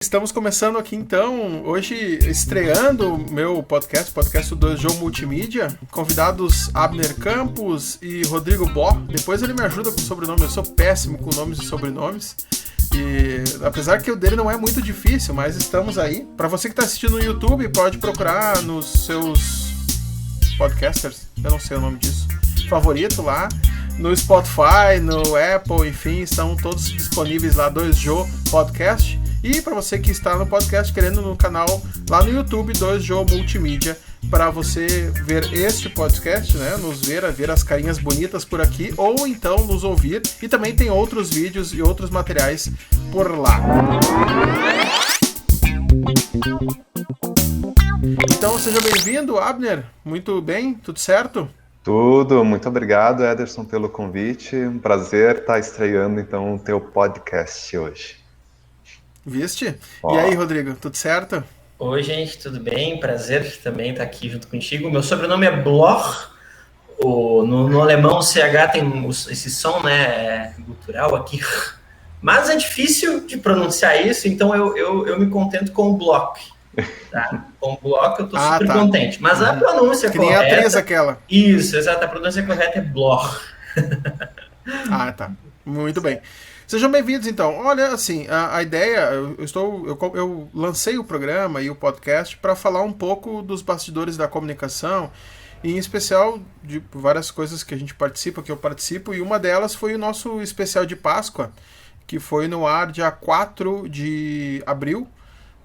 Estamos começando aqui então, hoje estreando o meu podcast do 2Joe Multimídia, convidados Abner Campos e Rodrigo Bó. Depois ele me ajuda com o sobrenome, eu sou péssimo com nomes e sobrenomes. E apesar que o dele não é muito difícil, mas estamos aí. Para você que está assistindo no YouTube, pode procurar nos seus podcasters, eu não sei o nome disso, favorito lá. No Spotify, no Apple, enfim, estão todos disponíveis lá, 2Joe Podcast. E para você que está no podcast, querendo no canal lá no YouTube, 2Joe Multimídia, para você ver este podcast, né, nos ver as carinhas bonitas por aqui, ou então nos ouvir. E também tem outros vídeos e outros materiais por lá. Então seja bem-vindo, Abner. Muito bem, tudo certo? Tudo, muito obrigado, Ederson, pelo convite. Um prazer estar estreando, então, o teu podcast hoje. Viste? E aí, Rodrigo, tudo certo? Oi, gente, tudo bem? Prazer também estar aqui junto contigo. Meu sobrenome é Bloch. No alemão, o CH tem esse som, né, gutural aqui. Mas é difícil de pronunciar isso, então eu me contento com o Bloch. Tá? Com o Bloch eu tô super contente. Mas a pronúncia que correta... Que nem a atriz aquela. Isso, exato. A pronúncia correta é Bloch. Tá. Muito bem. Sejam bem-vindos, então. Olha, assim, a ideia... Eu lancei o programa e o podcast para falar um pouco dos bastidores da comunicação, e em especial de várias coisas que a gente participa, que eu participo, e uma delas foi o nosso especial de Páscoa, que foi no ar dia 4 de abril,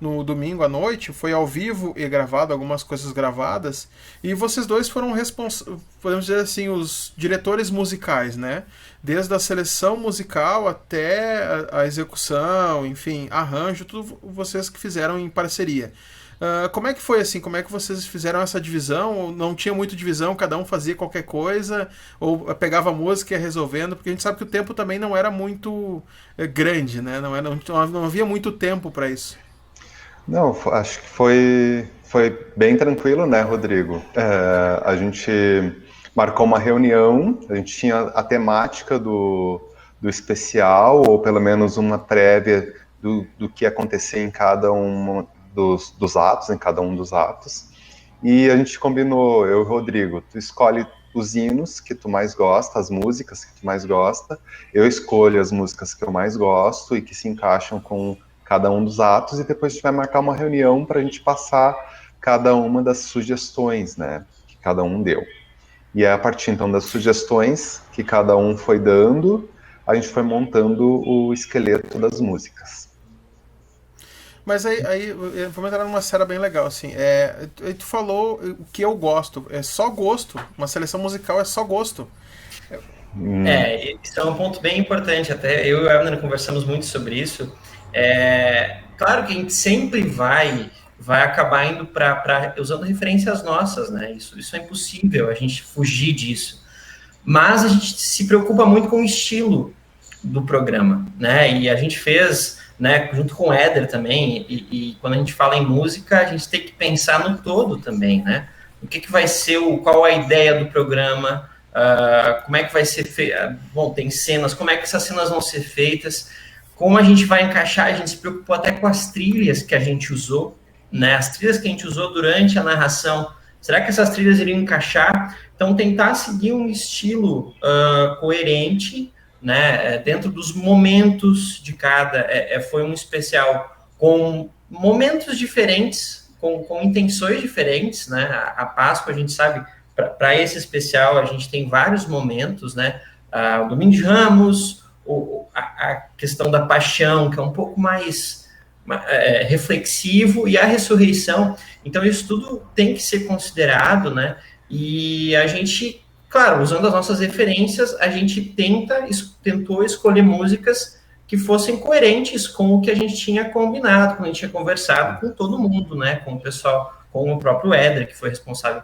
no domingo à noite, foi ao vivo e gravado, algumas coisas gravadas, e vocês dois foram podemos dizer assim, os diretores musicais, né? Desde a seleção musical até a execução, enfim, arranjo, tudo vocês que fizeram em parceria. Como é que foi assim? Como é que vocês fizeram essa divisão? Ou não tinha muito divisão, cada um fazia qualquer coisa, ou pegava a música e ia resolvendo? Porque a gente sabe que o tempo também não era muito grande, né? Não havia muito tempo para isso. Não, acho que foi bem tranquilo, né, Rodrigo? A gente marcou uma reunião, a gente tinha a temática do especial, ou pelo menos uma prévia do que ia acontecer em cada um dos atos, em cada um dos atos. E a gente combinou, eu e o Rodrigo, tu escolhe os hinos que tu mais gosta, as músicas que tu mais gosta, eu escolho as músicas que eu mais gosto e que se encaixam com cada um dos atos, e depois a gente vai marcar uma reunião para a gente passar cada uma das sugestões, né, que cada um deu. E a partir, então, das sugestões que cada um foi dando, a gente foi montando o esqueleto das músicas. Mas aí vamos entrar numa série bem legal, assim. Tu falou o que eu gosto. É só gosto. Uma seleção musical é só gosto. Isso é um ponto bem importante. Até eu e o Abner conversamos muito sobre isso. Claro que a gente sempre vai acabar indo usando referências nossas, né? Isso é impossível, a gente fugir disso. Mas a gente se preocupa muito com o estilo do programa, né? E a gente fez, né, junto com o Éder também, e quando a gente fala em música, a gente tem que pensar no todo também, né? O que vai ser, qual a ideia do programa, como é que vai ser feito? Bom, tem cenas, como é que essas cenas vão ser feitas? Como a gente vai encaixar? A gente se preocupou até com as trilhas que a gente usou, né? As trilhas que a gente usou durante a narração. Será que essas trilhas iriam encaixar? Então, tentar seguir um estilo coerente, né? Dentro dos momentos de cada. Foi um especial com momentos diferentes, com intenções diferentes, né? A Páscoa, a gente sabe, para esse especial, a gente tem vários momentos, né? O Domingo de Ramos, a questão da paixão, que é um pouco mais reflexivo, e a ressurreição. Então, isso tudo tem que ser considerado, né? E a gente, claro, usando as nossas referências, a gente tentou escolher músicas que fossem coerentes com o que a gente tinha combinado, com a gente tinha conversado com todo mundo, né? Com o pessoal, com o próprio Éder, que foi responsável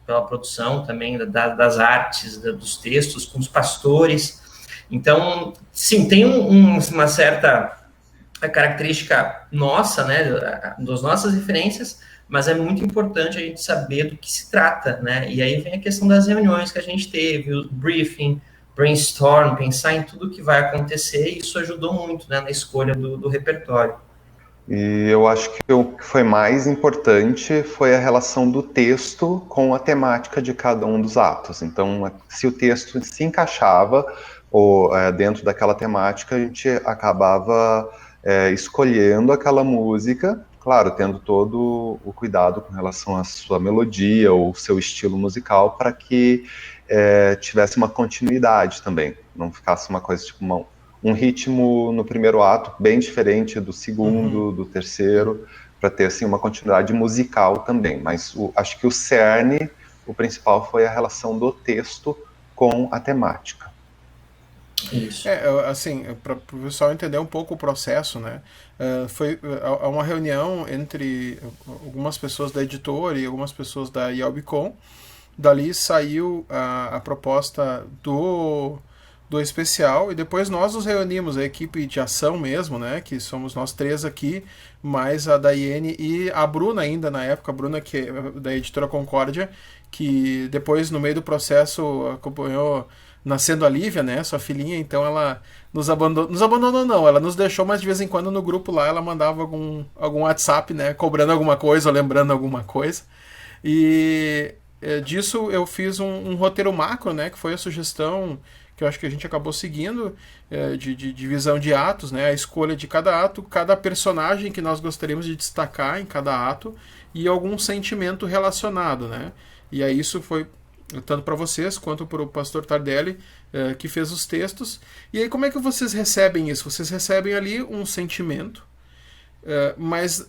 pela produção também das artes, dos textos, com os pastores. Então, sim, tem uma certa característica nossa, né, das nossas referências, mas é muito importante a gente saber do que se trata, né? E aí vem a questão das reuniões que a gente teve, o briefing, brainstorm, pensar em tudo que vai acontecer, e isso ajudou muito, né, na escolha do repertório. E eu acho que o que foi mais importante foi a relação do texto com a temática de cada um dos atos. Então, se o texto se encaixava ou, dentro daquela temática, a gente acabava escolhendo aquela música, claro, tendo todo o cuidado com relação à sua melodia ou seu estilo musical, para que tivesse uma continuidade também, não ficasse uma coisa tipo um ritmo no primeiro ato bem diferente do segundo, do terceiro, para ter assim uma continuidade musical também. Mas acho que o cerne, o principal foi a relação do texto com a temática. Isso. Assim, para o pessoal entender um pouco o processo, né? Foi uma reunião entre algumas pessoas da editora e algumas pessoas da Yelbicon. Dali saiu a proposta do especial, e depois nós nos reunimos, a equipe de ação mesmo, né, que somos nós três aqui, mais a Daiane e a Bruna ainda na época, a Bruna que é da editora Concórdia, que depois no meio do processo acompanhou nascendo a Lívia, né, sua filhinha, então ela nos abandonou não, ela nos deixou, mas de vez em quando no grupo lá ela mandava algum WhatsApp, né, cobrando alguma coisa ou lembrando alguma coisa. E disso eu fiz um roteiro macro, né, que foi a sugestão que eu acho que a gente acabou seguindo, de divisão de atos, né, a escolha de cada ato, cada personagem que nós gostaríamos de destacar em cada ato e algum sentimento relacionado, né. E aí isso foi tanto para vocês quanto para o pastor Tardelli, que fez os textos. E aí como é que vocês recebem isso? Vocês recebem ali um sentimento, mas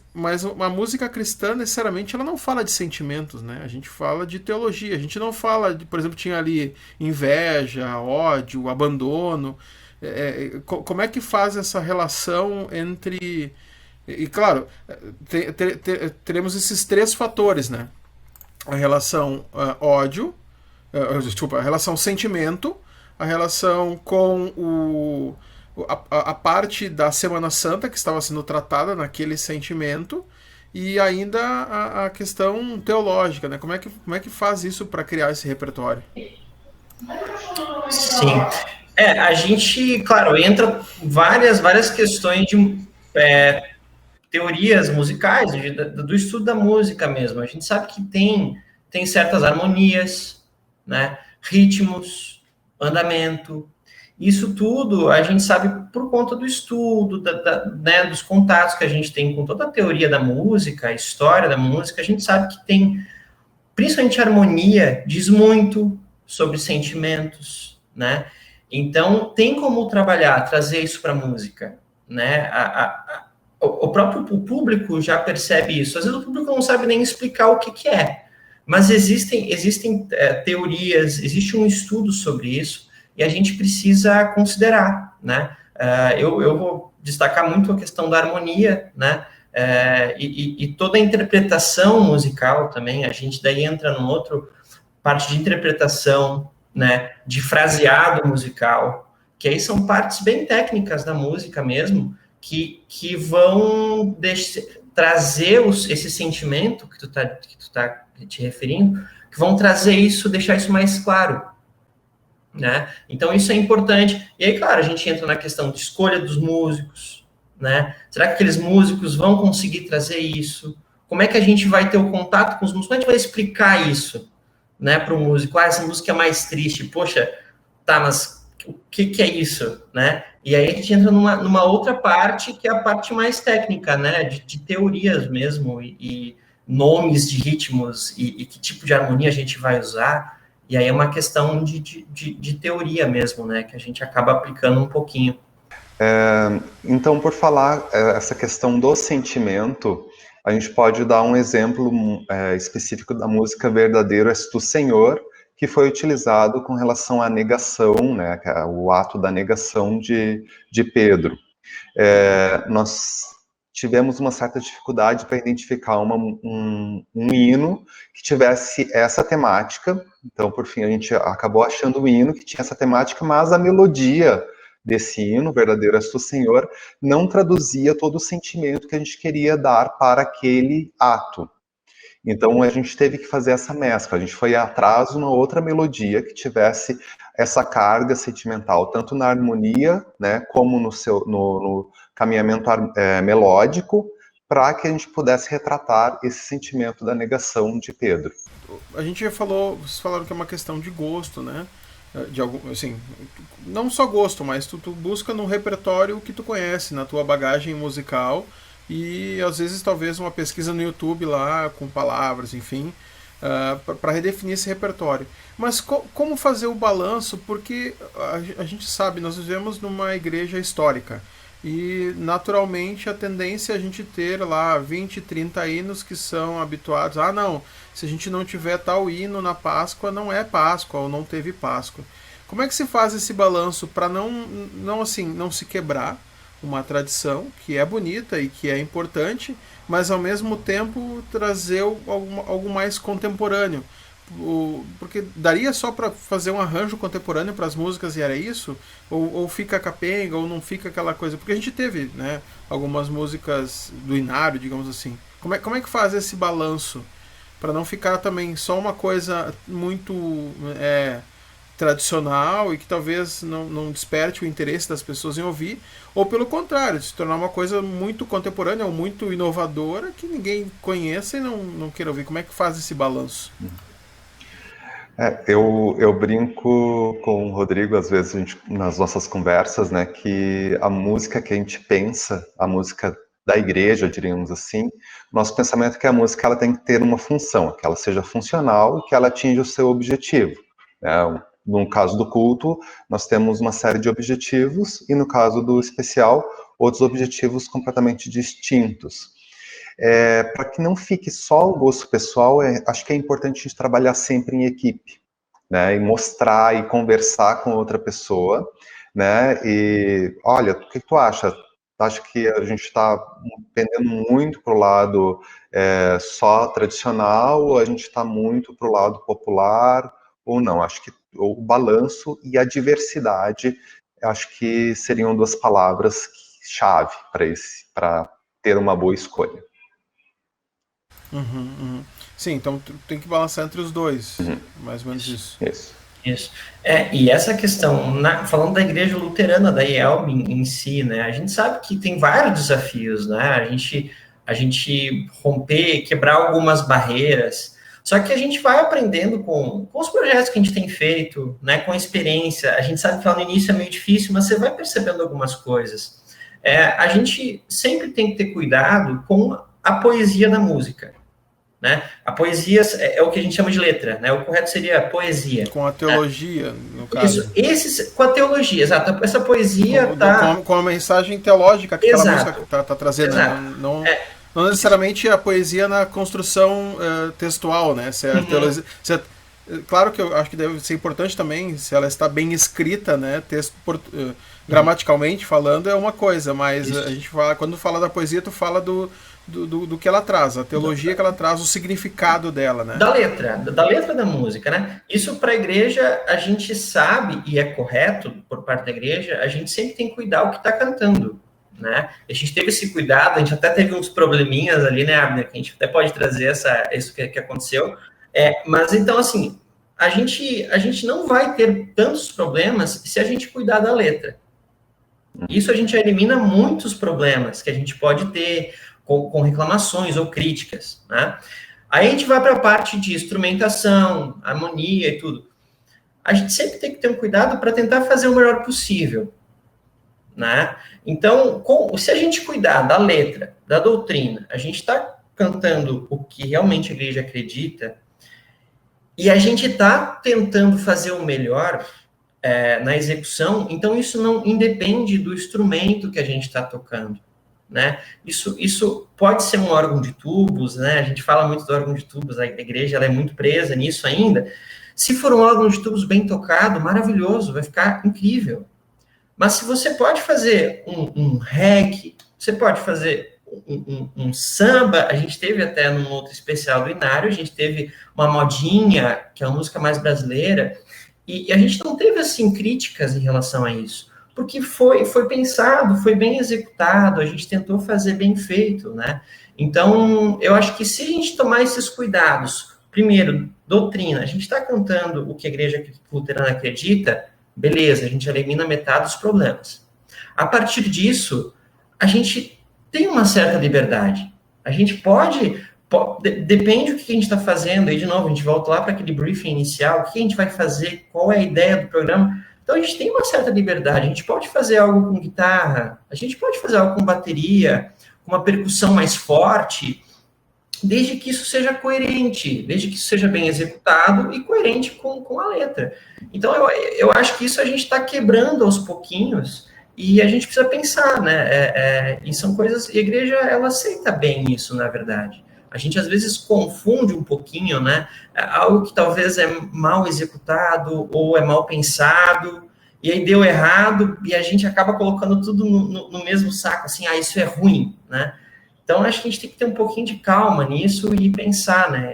a música cristã, necessariamente, ela não fala de sentimentos, né? A gente fala de teologia. A gente não fala, por exemplo, tinha ali inveja, ódio, abandono. Como é que faz essa relação entre... E, claro, teremos esses três fatores, né? A relação ódio, desculpa, a relação sentimento, a relação com a parte da Semana Santa que estava sendo tratada naquele sentimento, e ainda a questão teológica, né? Como é que faz isso para criar esse repertório? Sim. A gente, claro, entra várias questões de teorias musicais, do estudo da música mesmo. A gente sabe que tem certas harmonias, né? Ritmos, andamento. Isso tudo a gente sabe por conta do estudo, né, dos contatos que a gente tem com toda a teoria da música, a história da música. A gente sabe que tem, principalmente a harmonia, diz muito sobre sentimentos, né? Então, tem como trabalhar, trazer isso para a música, né? O próprio público já percebe isso. Às vezes o público não sabe nem explicar o que é, mas existem teorias, existe um estudo sobre isso, e a gente precisa considerar, né? Eu vou destacar muito a questão da harmonia, né? E toda a interpretação musical também. A gente daí entra num outro parte de interpretação, né? De fraseado musical, que aí são partes bem técnicas da música mesmo, que vão trazer esse sentimento que tu tá te referindo, que vão trazer isso, deixar isso mais claro, né? Então isso é importante. E aí, claro, a gente entra na questão de escolha dos músicos, né? Será que aqueles músicos vão conseguir trazer isso? Como é que a gente vai ter o contato com os músicos? Como a gente vai explicar isso, né, para o músico? Essa música é mais triste. Poxa, tá, mas o que é isso, né? E aí a gente entra numa outra parte, que é a parte mais técnica, né? De teorias mesmo, e nomes de ritmos, e que tipo de harmonia a gente vai usar. E aí é uma questão de teoria mesmo, né? Que a gente acaba aplicando um pouquinho. Então, por falar essa questão do sentimento, a gente pode dar um exemplo específico da música Verdadeiro És Tu, Senhor, que foi utilizado com relação à negação, né, o ato da negação de Pedro. Nós tivemos uma certa dificuldade para identificar um hino que tivesse essa temática. Então, por fim, a gente acabou achando um hino que tinha essa temática, mas a melodia desse hino, Verdadeiro És Tu, Senhor, não traduzia todo o sentimento que a gente queria dar para aquele ato. Então, a gente teve que fazer essa mescla. A gente foi atrás de uma outra melodia que tivesse essa carga sentimental, tanto na harmonia, né, como no caminhamento melódico, para que a gente pudesse retratar esse sentimento da negação de Pedro. A gente já falou, vocês falaram que é uma questão de gosto, né? De algum, assim, não só gosto, mas tu busca no repertório que tu conhece, na tua bagagem musical, e às vezes talvez uma pesquisa no YouTube lá com palavras, enfim, para redefinir esse repertório. Mas como fazer o balanço? Porque a gente sabe, nós vivemos numa igreja histórica. E naturalmente a tendência é a gente ter lá 20, 30 hinos que são habituados. Ah, não, se a gente não tiver tal hino na Páscoa, não é Páscoa ou não teve Páscoa. Como é que se faz esse balanço para não se quebrar uma tradição que é bonita e que é importante, mas ao mesmo tempo trazer algo mais contemporâneo? Porque daria só para fazer um arranjo contemporâneo para as músicas e era isso? Ou fica capenga, ou não fica aquela coisa? Porque a gente teve, né, algumas músicas do Inário, digamos assim. Como é que faz esse balanço? Para não ficar também só uma coisa muito tradicional e que talvez não desperte o interesse das pessoas em ouvir, ou pelo contrário, se tornar uma coisa muito contemporânea ou muito inovadora que ninguém conheça e não queira ouvir. Como é que faz esse balanço? Eu brinco com o Rodrigo, às vezes, nas nossas conversas, né, que a música que a gente pensa, a música da igreja, diríamos assim, nosso pensamento é que a música ela tem que ter uma função, que ela seja funcional e que ela atinja o seu objetivo. Né? No caso do culto, nós temos uma série de objetivos e no caso do especial, outros objetivos completamente distintos. Para que não fique só o gosto pessoal, acho que é importante a gente trabalhar sempre em equipe, né? E mostrar e conversar com outra pessoa, né? E, olha, o que tu acha? Acho que a gente está pendendo muito para o lado só tradicional, ou a gente está muito para o lado popular, ou não? Acho que o balanço e a diversidade, acho que seriam duas palavras-chave para ter uma boa escolha. Sim, então tem que balançar entre os dois, mais ou menos isso. Isso. E essa questão, falando da igreja luterana, da IELB em si, né, a gente sabe que tem vários desafios, né, a gente romper, quebrar algumas barreiras, só que a gente vai aprendendo com os projetos que a gente tem feito, né, com a experiência. A gente sabe que lá no início é meio difícil, mas você vai percebendo algumas coisas. A gente sempre tem que ter cuidado com a poesia da música. Né? A poesia é o que a gente chama de letra, né? O correto seria poesia. Com a teologia, no caso. Isso, com a teologia, exato. Essa poesia com a mensagem teológica que aquela música está trazendo. Não necessariamente a poesia na construção textual, né? Claro que eu acho que deve ser importante também, se ela está bem escrita, né? Gramaticalmente falando é uma coisa, mas a gente fala, quando fala da poesia, tu fala do que ela traz, a teologia que ela traz, o significado dela, né? Da letra da música, né? Isso para a igreja, a gente sabe, e é correto por parte da igreja, a gente sempre tem que cuidar o que está cantando, né? A gente teve esse cuidado, a gente até teve uns probleminhas ali, né, Abner, que a gente até pode trazer isso que aconteceu, mas então, assim, a gente não vai ter tantos problemas se a gente cuidar da letra. Isso a gente elimina muitos problemas que a gente pode ter com reclamações ou críticas, né? Aí a gente vai para a parte de instrumentação, harmonia e tudo. A gente sempre tem que ter um cuidado para tentar fazer o melhor possível, né? Então, se a gente cuidar da letra, da doutrina, a gente está cantando o que realmente a igreja acredita e a gente está tentando fazer o melhor na execução, então isso não independe do instrumento que a gente está tocando. Né? Isso pode ser um órgão de tubos, né? A gente fala muito do órgão de tubos, a igreja ela é muito presa nisso ainda. Se for um órgão de tubos bem tocado, maravilhoso, vai ficar incrível. Mas se você pode fazer um reggae, você pode fazer um samba, a gente teve até num outro especial do Inário, a gente teve uma modinha, que é a música mais brasileira, e a gente não teve, assim, críticas em relação a isso. Porque foi pensado, foi bem executado, a gente tentou fazer bem feito, né? Então, eu acho que se a gente tomar esses cuidados, primeiro, doutrina, a gente está cantando o que a igreja luterana acredita, beleza, a gente elimina metade dos problemas. A partir disso, a gente tem uma certa liberdade, A gente depende do que a gente está fazendo, aí de novo, a gente volta lá para aquele briefing inicial, o que a gente vai fazer, qual é a ideia do programa. Então a gente tem uma certa liberdade, a gente pode fazer algo com guitarra, a gente pode fazer algo com bateria, com uma percussão mais forte, desde que isso seja coerente, desde que isso seja bem executado e coerente com a letra. Então eu acho que isso a gente está quebrando aos pouquinhos e a gente precisa pensar, né? E são coisas, e a igreja, ela aceita bem isso, na verdade. A gente, às vezes, confunde um pouquinho, né? Algo que talvez é mal executado ou é mal pensado, e aí deu errado, e a gente acaba colocando tudo no mesmo saco, assim, isso é ruim, né? Então, acho que a gente tem que ter um pouquinho de calma nisso e pensar, né?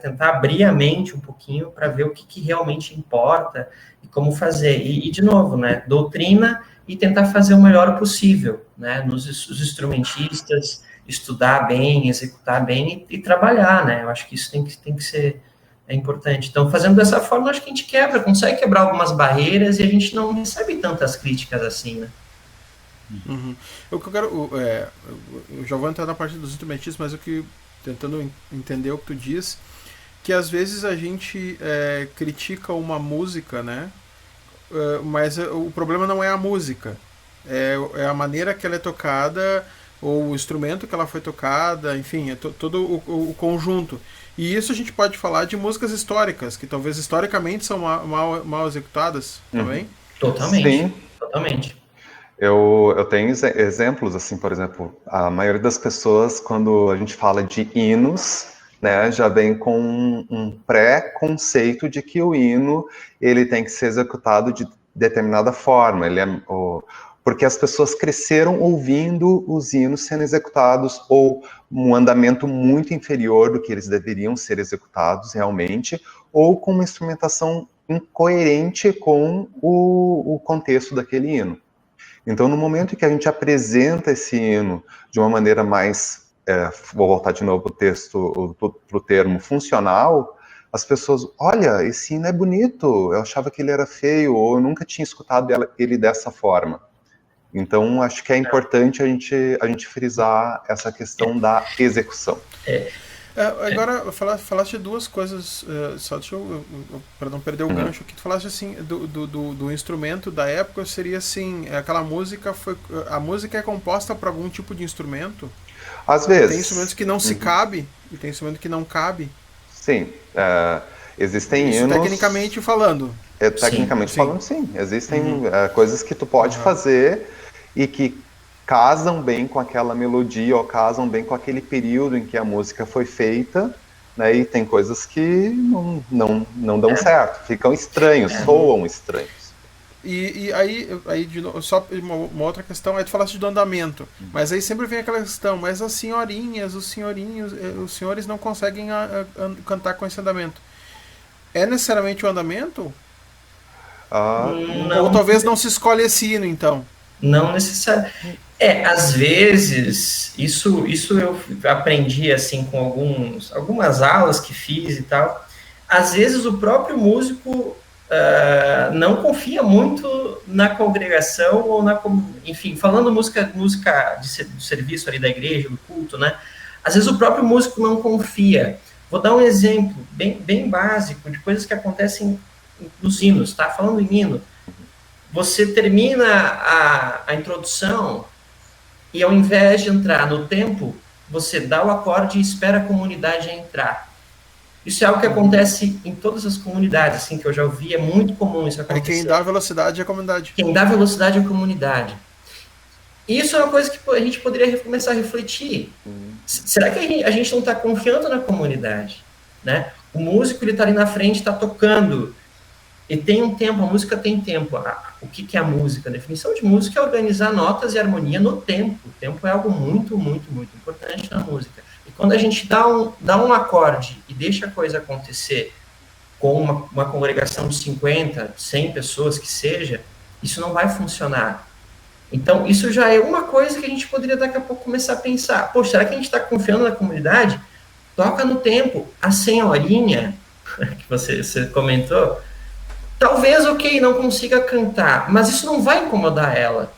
Tentar abrir a mente um pouquinho para ver o que realmente importa e como fazer. E, de novo, né? Doutrina e tentar fazer o melhor possível, né? Os instrumentistas, estudar bem, executar bem e trabalhar, né? Eu acho que isso tem que ser importante. Então, fazendo dessa forma, acho que a gente consegue quebrar algumas barreiras e a gente não recebe tantas críticas assim, né? Uhum. O que eu quero, eu já vou entrar na parte dos instrumentistas, mas tentando entender o que tu diz, que às vezes a gente critica uma música, né? Mas o problema não é a música, é a maneira que ela é tocada, ou o instrumento que ela foi tocada, enfim, é todo o conjunto. E isso a gente pode falar de músicas históricas, que talvez historicamente são mal executadas também. Totalmente. Sim. Totalmente. Eu tenho exemplos, assim, por exemplo, a maioria das pessoas, quando a gente fala de hinos, né, já vem com um pré-conceito de que o hino ele tem que ser executado de determinada forma. Porque as pessoas cresceram ouvindo os hinos sendo executados ou um andamento muito inferior do que eles deveriam ser executados realmente, ou com uma instrumentação incoerente com o contexto daquele hino. Então, no momento em que a gente apresenta esse hino de uma maneira mais, vou voltar de novo para o termo funcional, as pessoas, olha, esse hino é bonito, eu achava que ele era feio, ou eu nunca tinha escutado ele dessa forma. Então, acho que é importante a gente frisar essa questão da execução. Agora, falaste duas coisas, só deixa eu para não perder o gancho, que tu falaste assim, do instrumento da época, seria assim, aquela música a música é composta por algum tipo de instrumento? Às vezes. Tem instrumentos que não se cabe, e tem instrumento que não cabe. Sim, existem isso hinos... Tecnicamente falando. Tecnicamente falando, sim. Existem coisas que tu pode fazer e que casam bem com aquela melodia ou casam bem com aquele período em que a música foi feita, né? E tem coisas que não dão certo, ficam estranhos, soam estranhos. E aí de novo, só uma outra questão, aí tu falaste do andamento, mas aí sempre vem aquela questão, mas as senhorinhas, os senhorinhos, os senhores não conseguem cantar com esse andamento. É necessariamente o andamento? Ou talvez não se escolhe esse hino, então? Não necessariamente. Às vezes, isso eu aprendi assim com algumas aulas que fiz e tal. Às vezes o próprio músico não confia muito na congregação ou enfim, falando música do serviço ali da igreja, do culto, né? Às vezes o próprio músico não confia. Vou dar um exemplo bem básico de coisas que acontecem nos hinos, tá? Falando em hino, você termina a introdução e ao invés de entrar no tempo, você dá o acorde e espera a comunidade entrar. Isso é algo que acontece em todas as comunidades, assim, que eu já ouvi, é muito comum isso acontecer. Quem dá velocidade é a comunidade. Quem dá velocidade é a comunidade. Isso é uma coisa que a gente poderia começar a refletir. Será que a gente não está confiando na comunidade? Né? O músico está ali na frente, está tocando, e tem um tempo, a música tem tempo. O que é a música? A definição de música é organizar notas e harmonia no tempo. O tempo é algo muito, muito, muito importante na música. E quando a gente dá um acorde e deixa a coisa acontecer com uma congregação de 50, 100 pessoas que seja, isso não vai funcionar. Então, isso já é uma coisa que a gente poderia daqui a pouco começar a pensar. Poxa, será que a gente está confiando na comunidade? Toca no tempo. A senhorinha, que você comentou, talvez, não consiga cantar, mas isso não vai incomodar ela.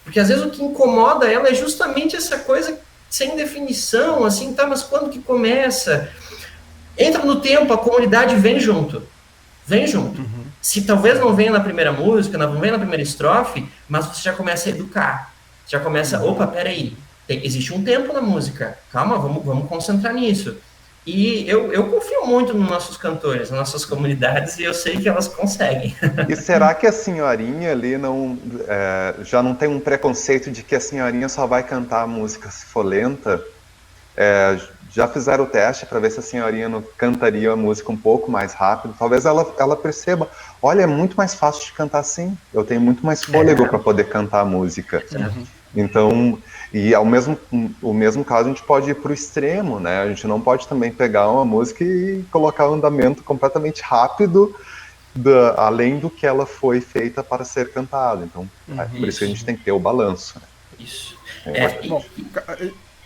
Porque às vezes o que incomoda ela é justamente essa coisa sem definição, assim, tá, mas quando que começa? Entra no tempo, a comunidade vem junto. Vem junto. Se talvez não venha na primeira música, não venha na primeira estrofe, mas você já começa a educar. Já começa, opa, peraí, existe um tempo na música, calma, vamos concentrar nisso. E eu confio muito nos nossos cantores, nas nossas comunidades, e eu sei que elas conseguem. E será que a senhorinha ali não, já não tem um preconceito de que a senhorinha só vai cantar a música se for lenta? Já fizeram o teste para ver se a senhorinha não cantaria a música um pouco mais rápido? Talvez ela perceba, olha, é muito mais fácil de cantar assim, eu tenho muito mais fôlego para poder cantar a música. Então, e o mesmo caso a gente pode ir para o extremo, né? A gente não pode também pegar uma música e colocar um andamento completamente rápido, além do que ela foi feita para ser cantada. Então, por isso que a gente tem que ter o balanço. Né? Isso.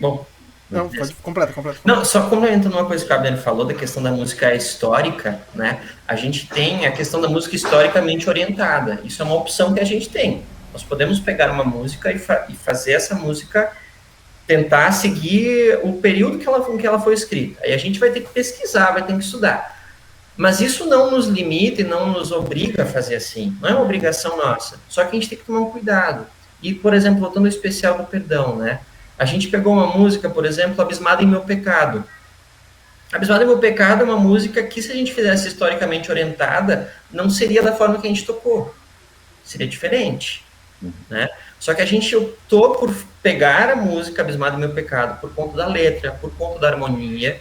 Bom. Não, pode completa. Não, só complementando uma coisa que o Abner falou da questão da música histórica, né? A gente tem a questão da música historicamente orientada. Isso é uma opção que a gente tem. Nós podemos pegar uma música e fazer essa música tentar seguir o período com que ela foi escrita. Aí a gente vai ter que pesquisar, vai ter que estudar. Mas isso não nos limita e não nos obriga a fazer assim. Não é uma obrigação nossa. Só que a gente tem que tomar um cuidado. E, por exemplo, voltando ao especial do perdão, né? A gente pegou uma música, por exemplo, Abismado em Meu Pecado. Abismado em Meu Pecado é uma música que, se a gente fizesse historicamente orientada, não seria da forma que a gente tocou. Seria diferente. Né? Só que a gente optou por pegar a música Abismado em Meu Pecado por conta da letra, por conta da harmonia,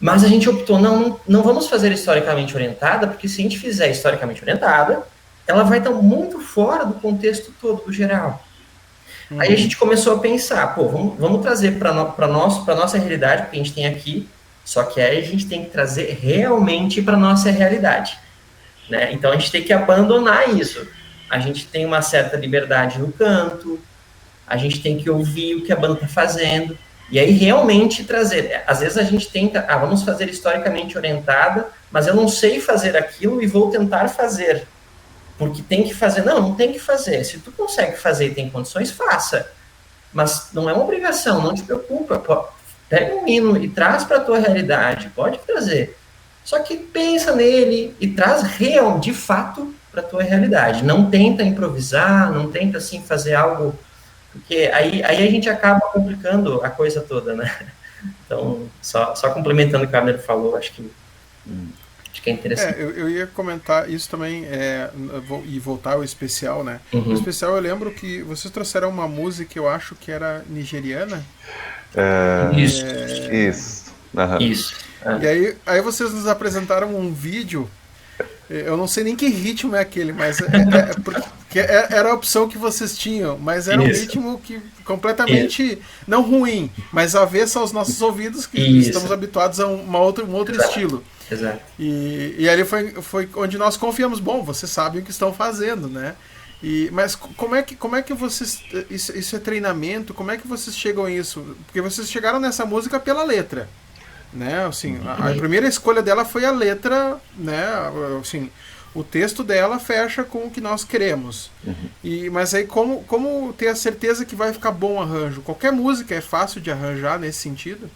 mas a gente optou, não vamos fazer historicamente orientada, porque se a gente fizer historicamente orientada, ela vai estar muito fora do contexto todo, do geral. Aí a gente começou a pensar, vamos trazer para nossa realidade, porque a gente tem aqui, só que aí a gente tem que trazer realmente para nossa realidade. Né? Então a gente tem que abandonar isso. A gente tem uma certa liberdade no canto, a gente tem que ouvir o que a banda está fazendo, e aí realmente trazer. Às vezes a gente tenta, vamos fazer historicamente orientada, mas eu não sei fazer aquilo e vou tentar fazer. Porque tem que fazer. Não tem que fazer. Se tu consegue fazer e tem condições, faça. Mas não é uma obrigação, não te preocupa. Pega um hino e traz para a tua realidade, pode trazer. Só que pensa nele e traz de fato para a tua realidade. Não tenta improvisar, não tenta assim fazer algo, porque aí a gente acaba complicando a coisa toda, né? Então, só complementando o que o Abner falou, acho que é interessante. Eu ia comentar isso também, e voltar ao especial, né? No especial eu lembro que vocês trouxeram uma música que eu acho que era nigeriana. Isso. Isso. E aí vocês nos apresentaram um vídeo. Eu não sei nem que ritmo é aquele, mas porque era a opção que vocês tinham, mas era um ritmo que completamente não ruim, mas avessa aos nossos ouvidos, que estamos habituados a um outro estilo. Exato. E ali foi onde nós confiamos. Bom, vocês sabem o que estão fazendo, né? Mas como é que vocês... Isso é treinamento? Como é que vocês chegam a isso? Porque vocês chegaram nessa música pela letra, né? Assim, a primeira escolha dela foi a letra, né? Assim, o texto dela fecha com o que nós queremos. Mas aí como ter a certeza que vai ficar bom o arranjo? Qualquer música é fácil de arranjar nesse sentido?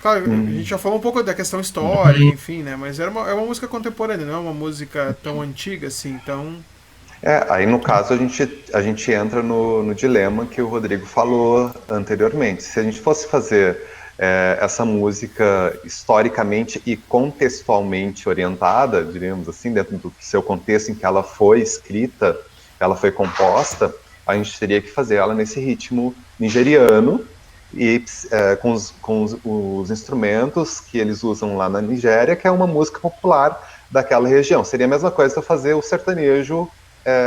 Claro, a gente já falou um pouco da questão histórica, enfim, né? Mas é uma música contemporânea, não é uma música tão antiga assim, então... Aí no caso a gente entra no dilema que o Rodrigo falou anteriormente. Se a gente fosse fazer essa música historicamente e contextualmente orientada, diríamos assim, dentro do seu contexto em que ela foi escrita, ela foi composta, a gente teria que fazer ela nesse ritmo nigeriano, e com os instrumentos que eles usam lá na Nigéria, que é uma música popular daquela região. Seria a mesma coisa fazer o sertanejo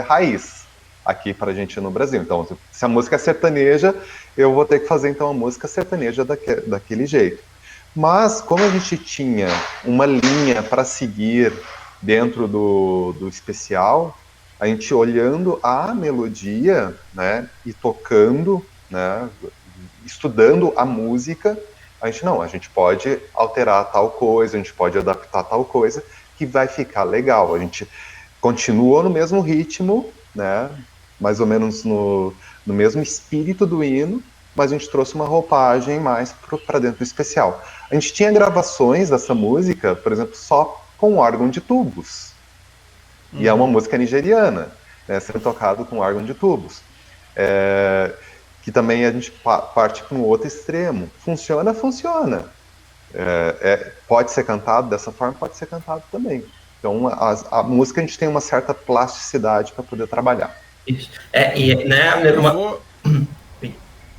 raiz aqui para a gente no Brasil. Então, se a música é sertaneja, eu vou ter que fazer então a música sertaneja daquele jeito. Mas como a gente tinha uma linha para seguir dentro do especial, a gente olhando a melodia, né, e tocando, né, estudando a música, a gente pode alterar tal coisa, a gente pode adaptar tal coisa, que vai ficar legal. A gente continua no mesmo ritmo, né, mais ou menos no mesmo espírito do hino, mas a gente trouxe uma roupagem mais para dentro do especial. A gente tinha gravações dessa música, por exemplo, só com órgão de tubos. E é uma música nigeriana, né, sendo tocado com órgão de tubos. Que também a gente parte para um outro extremo. Funciona, funciona. Pode ser cantado dessa forma, pode ser cantado também. Então, a música a gente tem uma certa plasticidade para poder trabalhar. Isso. Né,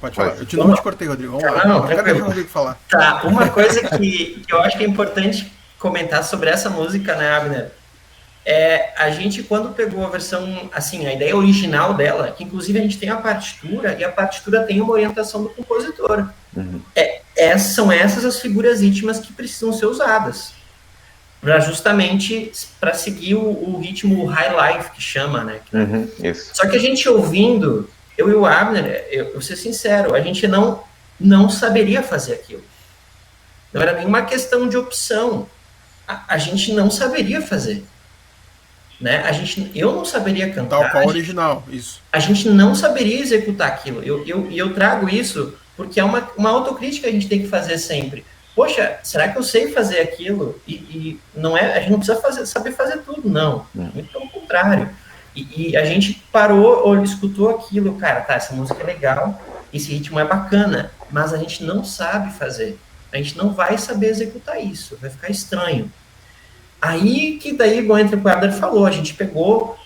Pode falar. Eu não te cortei, Rodrigo. Vamos lá. Não, quero deixar o Rodrigo falar. Tá, uma coisa que eu acho que é importante comentar sobre essa música, né, Abner? A gente, quando pegou a versão, assim, a ideia original dela, que inclusive a gente tem a partitura, e a partitura tem uma orientação do compositor. São essas as figuras íntimas que precisam ser usadas. Justamente para seguir o ritmo high life, que chama, né? Isso. Só que a gente ouvindo, eu e o Abner, eu vou ser sincero, a gente não saberia fazer aquilo. Não era nenhuma questão de opção. A gente não saberia fazer. Né? Eu não saberia cantar. Tal qual original, isso. A gente não saberia executar aquilo. Eu trago isso porque é uma autocrítica que a gente tem que fazer sempre. Poxa, será que eu sei fazer aquilo? E não a gente não precisa saber fazer tudo, não. Muito pelo contrário. E a gente parou, escutou aquilo, cara, tá, essa música é legal, esse ritmo é bacana, mas a gente não sabe fazer. A gente não vai saber executar isso, vai ficar estranho. Aí que daí, entra o que o Abner falou, a gente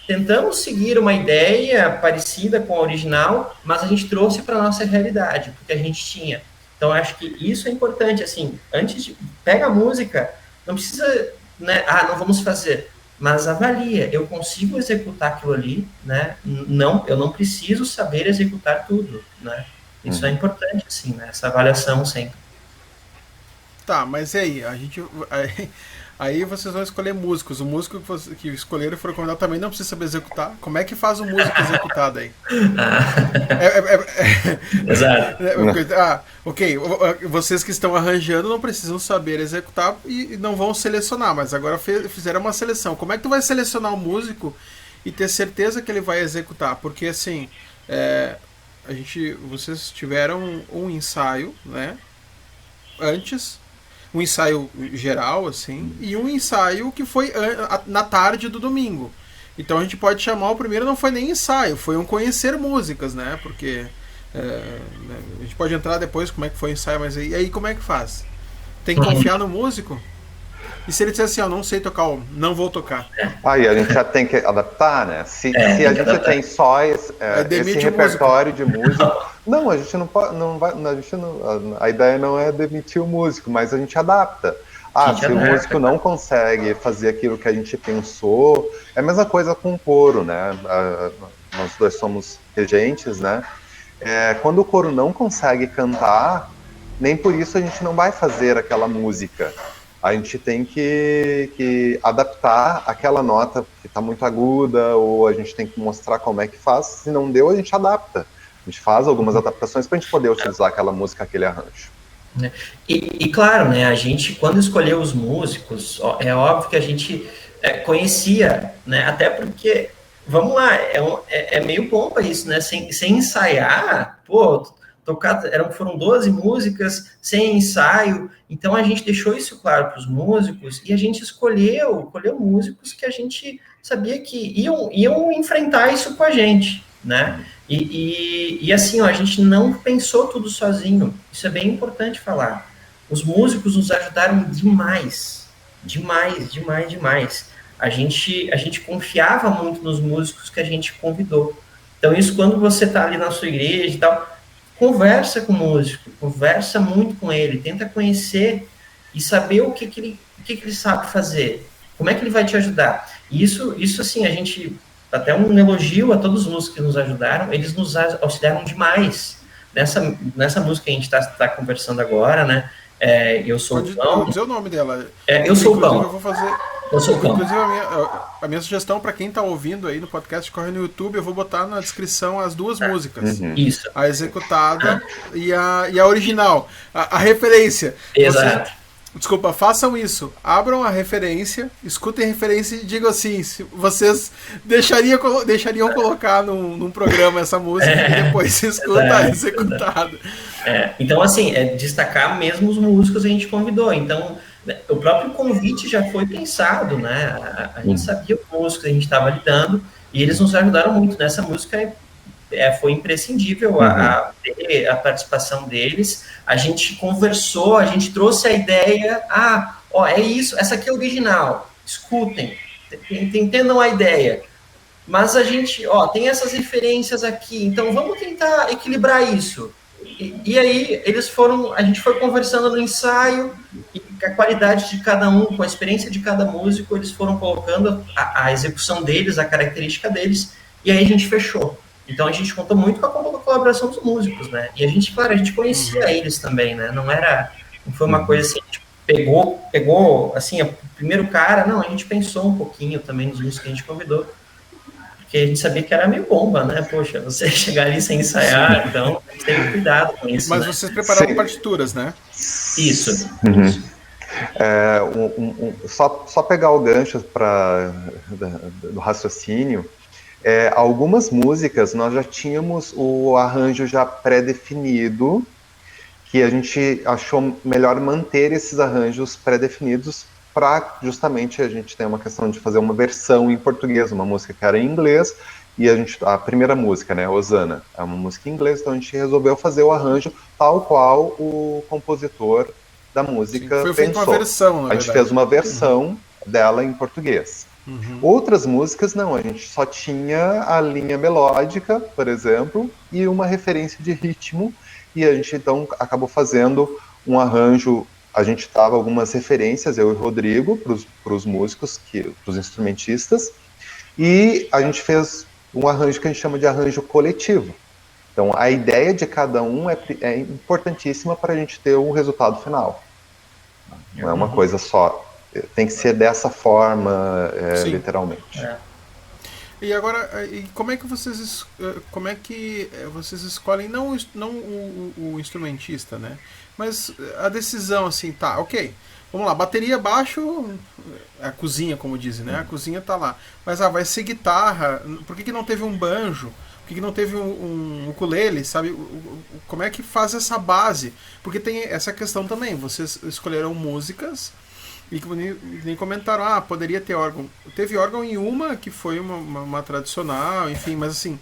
tentamos seguir uma ideia parecida com a original, mas a gente trouxe para a nossa realidade, porque a gente tinha. Então, acho que isso é importante, assim, antes de... Pega a música, não precisa, né, não vamos fazer, mas avalia, eu consigo executar aquilo ali, né, eu não preciso saber executar tudo, né, isso é importante, assim, né, essa avaliação sempre. Tá, mas e aí? Aí vocês vão escolher músicos. O músico que escolheram for convidado também não precisa saber executar. Como é que faz o músico executado aí? Exato. Ok. Vocês que estão arranjando não precisam saber executar e não vão selecionar, mas agora fizeram uma seleção. Como é que tu vai selecionar um músico e ter certeza que ele vai executar? Porque assim, vocês tiveram um ensaio, né? Antes. Um ensaio geral, assim, e um ensaio que foi na tarde do domingo. Então a gente pode chamar, o primeiro não foi nem ensaio, foi um conhecer músicas, né? Porque a gente pode entrar depois como é que foi o ensaio, mas aí como é que faz? Tem que confiar no músico? E se ele disser assim, não sei tocar, não vou tocar? Aí a gente já tem que adaptar, né? Se a gente tem só esse repertório de música... Não, a gente não pode, a ideia não é demitir o músico, mas a gente adapta. Se o músico não consegue fazer aquilo que a gente pensou, é a mesma coisa com o coro, né? Nós dois somos regentes, né? Quando o coro não consegue cantar, nem por isso a gente não vai fazer aquela música. A gente tem que adaptar aquela nota que está muito aguda, ou a gente tem que mostrar como é que faz. Se não deu, a gente adapta. A gente faz algumas adaptações para a gente poder utilizar aquela música, aquele arranjo. E claro, né, a gente, quando escolheu os músicos, é óbvio que a gente conhecia, né, até porque, vamos lá, é meio bomba isso, né, sem ensaiar, foram 12 músicas sem ensaio, então a gente deixou isso claro para os músicos e a gente escolheu músicos que a gente sabia que iam enfrentar isso com a gente, né? E assim, a gente não pensou tudo sozinho, isso é bem importante falar. Os músicos nos ajudaram demais. A gente confiava muito nos músicos que a gente convidou. Então isso, quando você está ali na sua igreja e tal, conversa com o músico, conversa muito com ele, tenta conhecer e saber o que ele sabe fazer, como é que ele vai te ajudar. E isso assim, a gente... Até um elogio a todos os músicos que nos ajudaram, eles nos auxiliaram demais. Nessa música que a gente está conversando agora, né? Eu sou o Pão. Pode dizer o nome dela. Eu sou o Pão. Eu vou fazer. Eu sou o Pão. Inclusive, a minha sugestão para quem está ouvindo aí no podcast, corre no YouTube, eu vou botar na descrição as duas músicas. Isso. A executada e a original. A referência. Exato. Desculpa, façam isso. Abram a referência, escutem a referência e digam assim, se vocês deixariam colocar num programa essa música e depois se escuta executado. Então, assim, destacar mesmo os músicos que a gente convidou. Então, o próprio convite já foi pensado, né? A gente sabia os músicos que a gente estava lidando e eles nos ajudaram muito. Nessa música foi imprescindível a participação deles. A gente conversou, a gente trouxe a ideia, é isso, essa aqui é original, escutem, entendam a ideia. Mas a gente, tem essas referências aqui, então vamos tentar equilibrar isso. E aí a gente foi conversando no ensaio, e com a qualidade de cada um, com a experiência de cada músico, eles foram colocando a execução deles, a característica deles, e aí a gente fechou. Então a gente contou muito com a colaboração dos músicos, né? E a gente conhecia eles também, né? Não foi uma coisa assim, a gente pegou assim, o primeiro cara, não, a gente pensou um pouquinho também nos músicos que a gente convidou, porque a gente sabia que era meio bomba, né? Poxa, você chegar ali sem ensaiar, então tem que cuidado com isso. Mas né? vocês prepararam partituras, né? Isso. Só pegar o gancho do raciocínio. Algumas músicas nós já tínhamos o arranjo já pré-definido, que a gente achou melhor manter esses arranjos pré-definidos para justamente a gente ter uma questão de fazer uma versão em português, uma música que era em inglês, e a primeira música, né, Hosanna, é uma música em inglês, então a gente resolveu fazer o arranjo tal qual o compositor da música foi feita uma versão, na verdade. A gente fez uma versão dela em português. Outras músicas não, a gente só tinha a linha melódica, por exemplo, e uma referência de ritmo, e a gente então acabou fazendo um arranjo. A gente dava algumas referências, eu e o Rodrigo, para os músicos, para os instrumentistas, e a gente fez um arranjo que a gente chama de arranjo coletivo. Então a ideia de cada um é importantíssima para a gente ter um resultado final. Não é uma coisa só. Tem que ser dessa forma, literalmente. E agora, como é que vocês escolhem não o instrumentista, né? Mas a decisão assim, tá, ok. Vamos lá, bateria, baixo, a cozinha, como dizem, né? A cozinha tá lá. Mas vai ser guitarra. Por que não teve um banjo? Por que não teve um ukulele, sabe? Como é que faz essa base? Porque tem essa questão também. Vocês escolheram músicas e nem comentaram, poderia ter órgão. Teve órgão em uma, que foi uma tradicional, enfim, mas assim,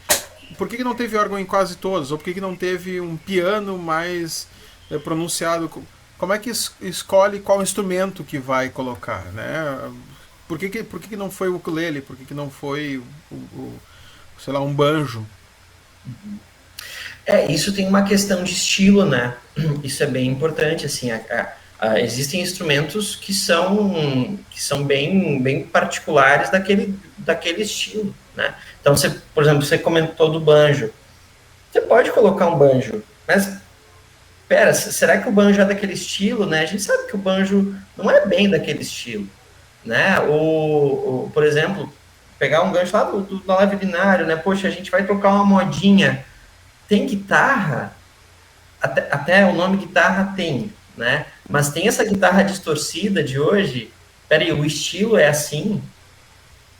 por que não teve órgão em quase todas? Ou por que não teve um piano mais pronunciado? Como é que escolhe qual instrumento que vai colocar, né? Por que não foi o ukulele? Por que não foi sei lá, um banjo? Isso tem uma questão de estilo, né? Isso é bem importante, assim, existem instrumentos que são bem particulares daquele estilo, né? Então, por exemplo, você comentou do banjo. Você pode colocar um banjo, mas será que o banjo é daquele estilo, né? A gente sabe que o banjo não é bem daquele estilo, né? Por exemplo, pegar um gancho lá do Live Binário, né? Poxa, a gente vai tocar uma modinha. Tem guitarra? Até o nome guitarra tem, né? Mas tem essa guitarra distorcida de hoje. Peraí, o estilo é assim?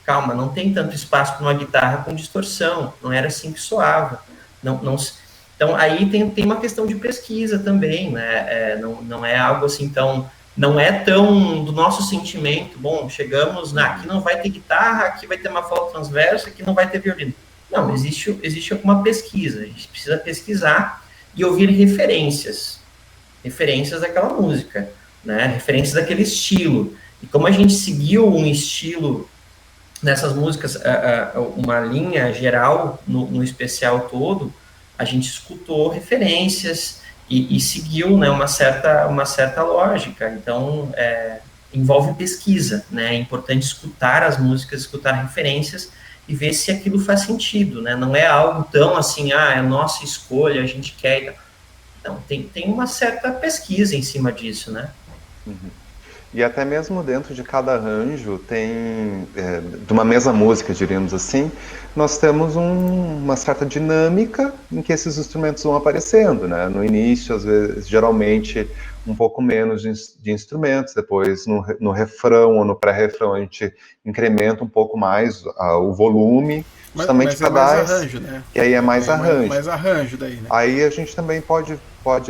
Calma, não tem tanto espaço para uma guitarra com distorção. Não era assim que soava. Então, aí tem uma questão de pesquisa também, né? Não é algo assim tão... Não é tão do nosso sentimento. Bom, chegamos aqui não vai ter guitarra, aqui vai ter uma flauta transversa, aqui não vai ter violino. Não, existe alguma pesquisa. A gente precisa pesquisar e ouvir referências daquela música, né? Referências daquele estilo. E como a gente seguiu um estilo nessas músicas, uma linha geral no especial todo, a gente escutou referências e seguiu, né, uma certa lógica. Então, envolve pesquisa, né? É importante escutar as músicas, escutar referências e ver se aquilo faz sentido, né? Não é algo tão assim, é nossa escolha, a gente quer... Não, tem uma certa pesquisa em cima disso, né? E até mesmo dentro de cada arranjo tem, de uma mesma música, diríamos assim, nós temos uma certa dinâmica em que esses instrumentos vão aparecendo, né? No início, às vezes, geralmente, um pouco menos de instrumentos, depois no refrão ou no pré-refrão a gente incrementa um pouco mais o volume, justamente Mas é para mais dar, arranjo, né? que aí é mais arranjo. Mais arranjo daí, né? Aí a gente também pode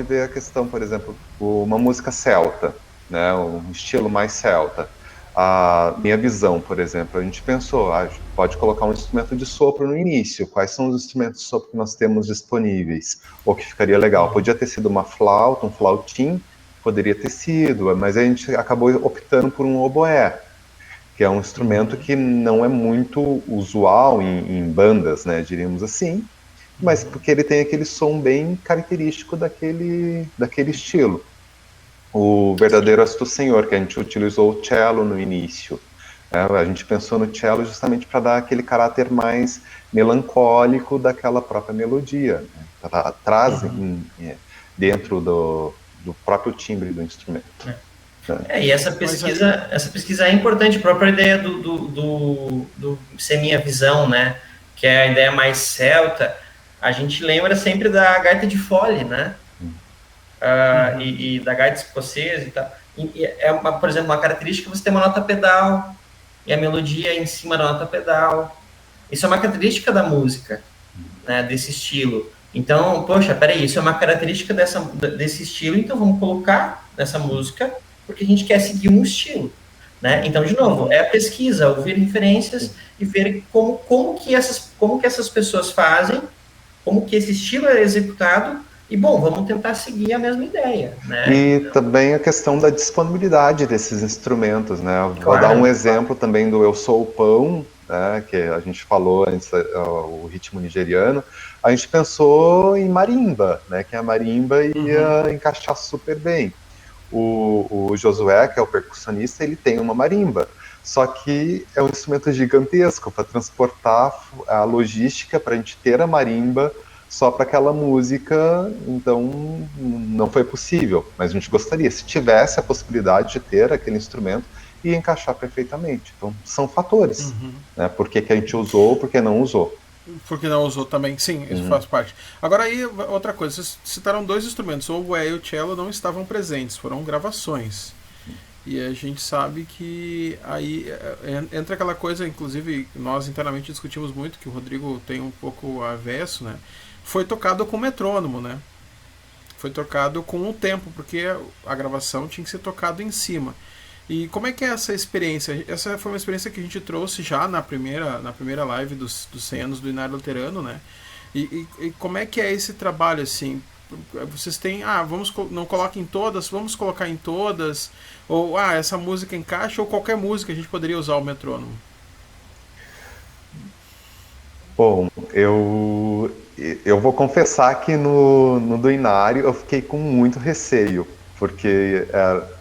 ver a questão, por exemplo, uma música celta, né, um estilo mais celta. A minha visão, por exemplo, a gente pensou, pode colocar um instrumento de sopro no início. Quais são os instrumentos de sopro que nós temos disponíveis? Ou que ficaria legal? Podia ter sido uma flauta, um flautim, poderia ter sido, mas a gente acabou optando por um oboé, que é um instrumento que não é muito usual em bandas, né, diríamos assim, mas porque ele tem aquele som bem característico daquele estilo. O verdadeiro Asto Senhor, que a gente utilizou o cello no início. Né? A gente pensou no cello justamente para dar aquele caráter mais melancólico daquela própria melodia. Né? Traz dentro do próprio timbre do instrumento. E essa pesquisa é importante, a própria ideia do ser minha visão, né? Que é a ideia mais celta. A gente lembra sempre da gaita de fole, né? E da gaita escocesa e tal. Por exemplo, uma característica você tem uma nota pedal e a melodia em cima da nota pedal. Isso é uma característica da música, né, desse estilo. Então, poxa, peraí, isso é uma característica desse estilo, então vamos colocar nessa música porque a gente quer seguir um estilo. Né? Então, de novo, é a pesquisa, ouvir referências e ver como que essas pessoas fazem, como que esse estilo é executado. E, bom, vamos tentar seguir a mesma ideia, né? E também a questão da disponibilidade desses instrumentos, né? Vou dar um exemplo também do Eu Sou o Pão, né? Que a gente falou antes, o ritmo nigeriano. A gente pensou em marimba, né? Que a marimba ia encaixar super bem. O Josué, que é o percussionista, ele tem uma marimba. Só que é um instrumento gigantesco para transportar a logística para a gente ter a marimba só para aquela música, então não foi possível, mas a gente gostaria, se tivesse a possibilidade de ter aquele instrumento, ia encaixar perfeitamente. Então são fatores, né? Por que a gente usou, por que não usou. Porque não usou também, sim, isso faz parte. Agora aí, outra coisa, vocês citaram dois instrumentos, o oboé e o cello não estavam presentes, foram gravações. E a gente sabe que aí entra aquela coisa, inclusive nós internamente discutimos muito, que o Rodrigo tem um pouco avesso, né? Foi tocado com metrônomo, né? Foi tocado com o tempo, porque a gravação tinha que ser tocado em cima. E como é que é essa experiência? Essa foi uma experiência que a gente trouxe já na primeira live dos 100 anos do Inário Luterano, né? E como é que é esse trabalho, assim? Vocês têm, não coloquem em todas, vamos colocar em todas, ou essa música encaixa, ou qualquer música a gente poderia usar o metrônomo? Bom, eu vou confessar que no do Inário eu fiquei com muito receio, porque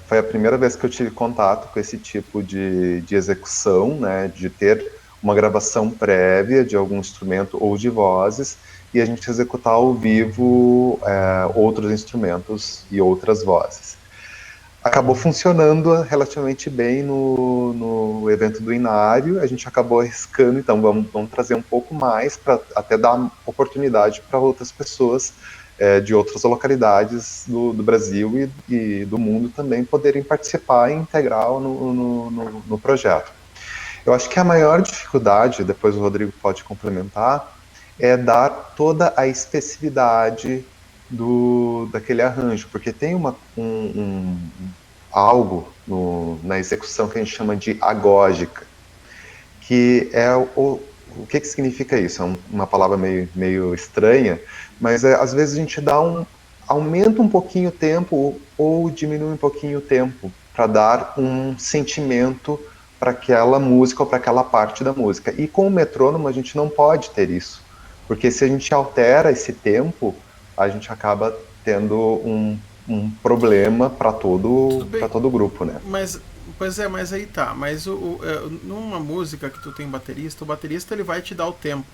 foi a primeira vez que eu tive contato com esse tipo de execução, né, de ter uma gravação prévia de algum instrumento ou de vozes, e a gente executar ao vivo outros instrumentos e outras vozes. Acabou funcionando relativamente bem no evento do Inário, a gente acabou arriscando, então vamos trazer um pouco mais para até dar oportunidade para outras pessoas de outras localidades do Brasil e do mundo também poderem participar e integrar no projeto. Eu acho que a maior dificuldade, depois o Rodrigo pode complementar, é dar toda a especificidade daquele arranjo, porque tem algo na execução que a gente chama de agógica, que é o que significa isso? É uma palavra meio estranha, mas às vezes a gente aumenta um pouquinho o tempo ou diminui um pouquinho o tempo para dar um sentimento para aquela música ou para aquela parte da música. E com o metrônomo a gente não pode ter isso, porque se a gente altera esse tempo, a gente acaba tendo um problema para todo o grupo, né? Mas aí tá. Mas numa música que tu tem baterista, o baterista ele vai te dar o tempo.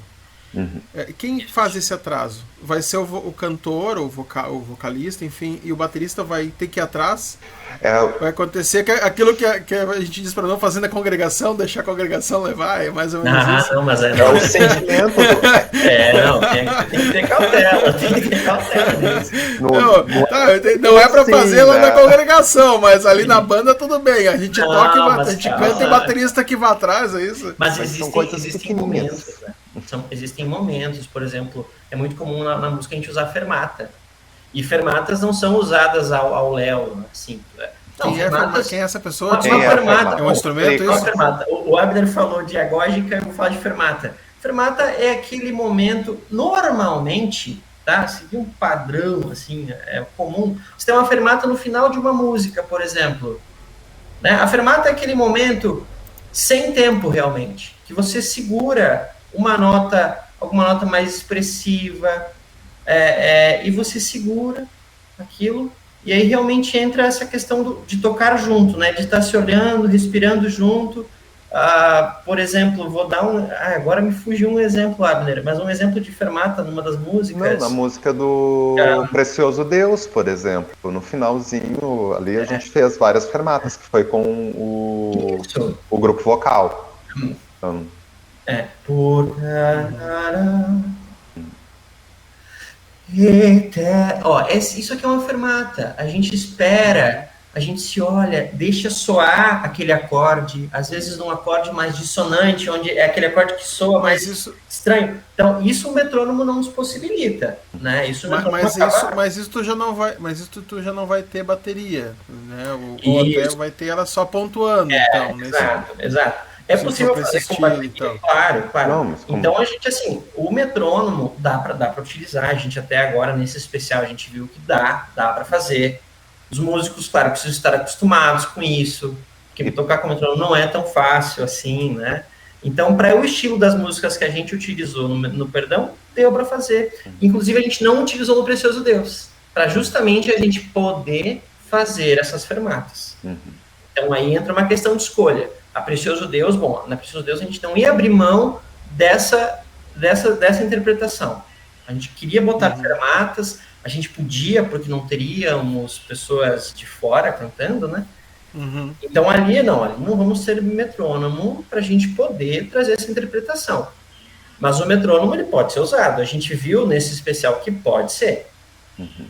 Quem faz esse atraso? Vai ser o cantor, o vocalista, enfim, e o baterista vai ter que ir atrás? Vai acontecer aquilo que a gente diz para não fazer na congregação, deixar a congregação levar, é mais ou menos isso. Não, mas é o sentimento. Tem que ter cautela, nisso. Não é para fazer lá na congregação, mas ali na banda tudo bem, a gente toca, a gente canta e baterista que vai atrás, é isso? Mas existem momentos, né? Existem momentos, por exemplo, é muito comum na música a gente usar fermata. E fermatas não são usadas ao léu, assim. Não, quem é essa pessoa? Uma fermata. É um instrumento? Uma fermata. O Abner falou de agógica, eu vou falar de fermata. Fermata é aquele momento, normalmente, tá? Seguir um padrão, assim, é comum. Você tem uma fermata no final de uma música, por exemplo. Né? A fermata é aquele momento sem tempo, realmente, que você segura alguma nota mais expressiva, e você segura aquilo, e aí realmente entra essa questão de tocar junto, né, de estar se olhando, respirando junto. Por exemplo, vou dar agora me fugiu um exemplo, Abner, mas um exemplo de fermata numa das músicas. Na música do Precioso Deus, por exemplo, no finalzinho ali a gente fez várias fermatas, que foi com o grupo vocal. Então, isso aqui é uma fermata. A gente espera, a gente se olha, deixa soar aquele acorde, às vezes num acorde mais dissonante, onde é aquele acorde que soa mais estranho. Então, isso o metrônomo não nos possibilita, né? Mas isso tu já não vai ter bateria, né? Ou até vai ter ela só pontuando, então. Exato. É possível fazer com bateria, claro. Não, então a gente, assim, o metrônomo dá para utilizar, a gente até agora, nesse especial, a gente viu que dá para fazer. Os músicos, claro, precisam estar acostumados com isso, porque tocar com metrônomo não é tão fácil assim, né? Então, para o estilo das músicas que a gente utilizou no Perdão, deu para fazer. Inclusive, a gente não utilizou no Precioso Deus, para justamente a gente poder fazer essas fermatas. Então, aí entra uma questão de escolha. Na Precioso Deus a gente não ia abrir mão dessa interpretação. A gente queria botar fermatas, a gente podia, porque não teríamos pessoas de fora cantando, né? Então ali não vamos ter metrônomo para a gente poder trazer essa interpretação. Mas o metrônomo ele pode ser usado. A gente viu nesse especial que pode ser.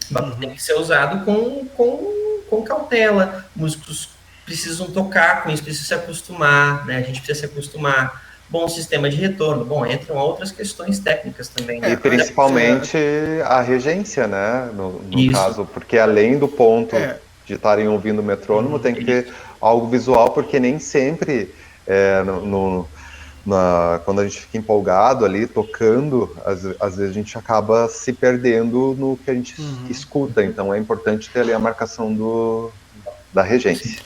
Mas tem que ser usado com cautela. Músicos precisam tocar com isso, precisam se acostumar, né? A gente precisa se acostumar. Bom sistema de retorno. Bom, entram outras questões técnicas também. E principalmente a regência, né? No caso, porque além do ponto de estarem ouvindo o metrônomo, tem que ter algo visual, porque nem sempre, quando a gente fica empolgado ali, tocando, às vezes a gente acaba se perdendo no que a gente escuta. Então é importante ter ali a marcação da regência.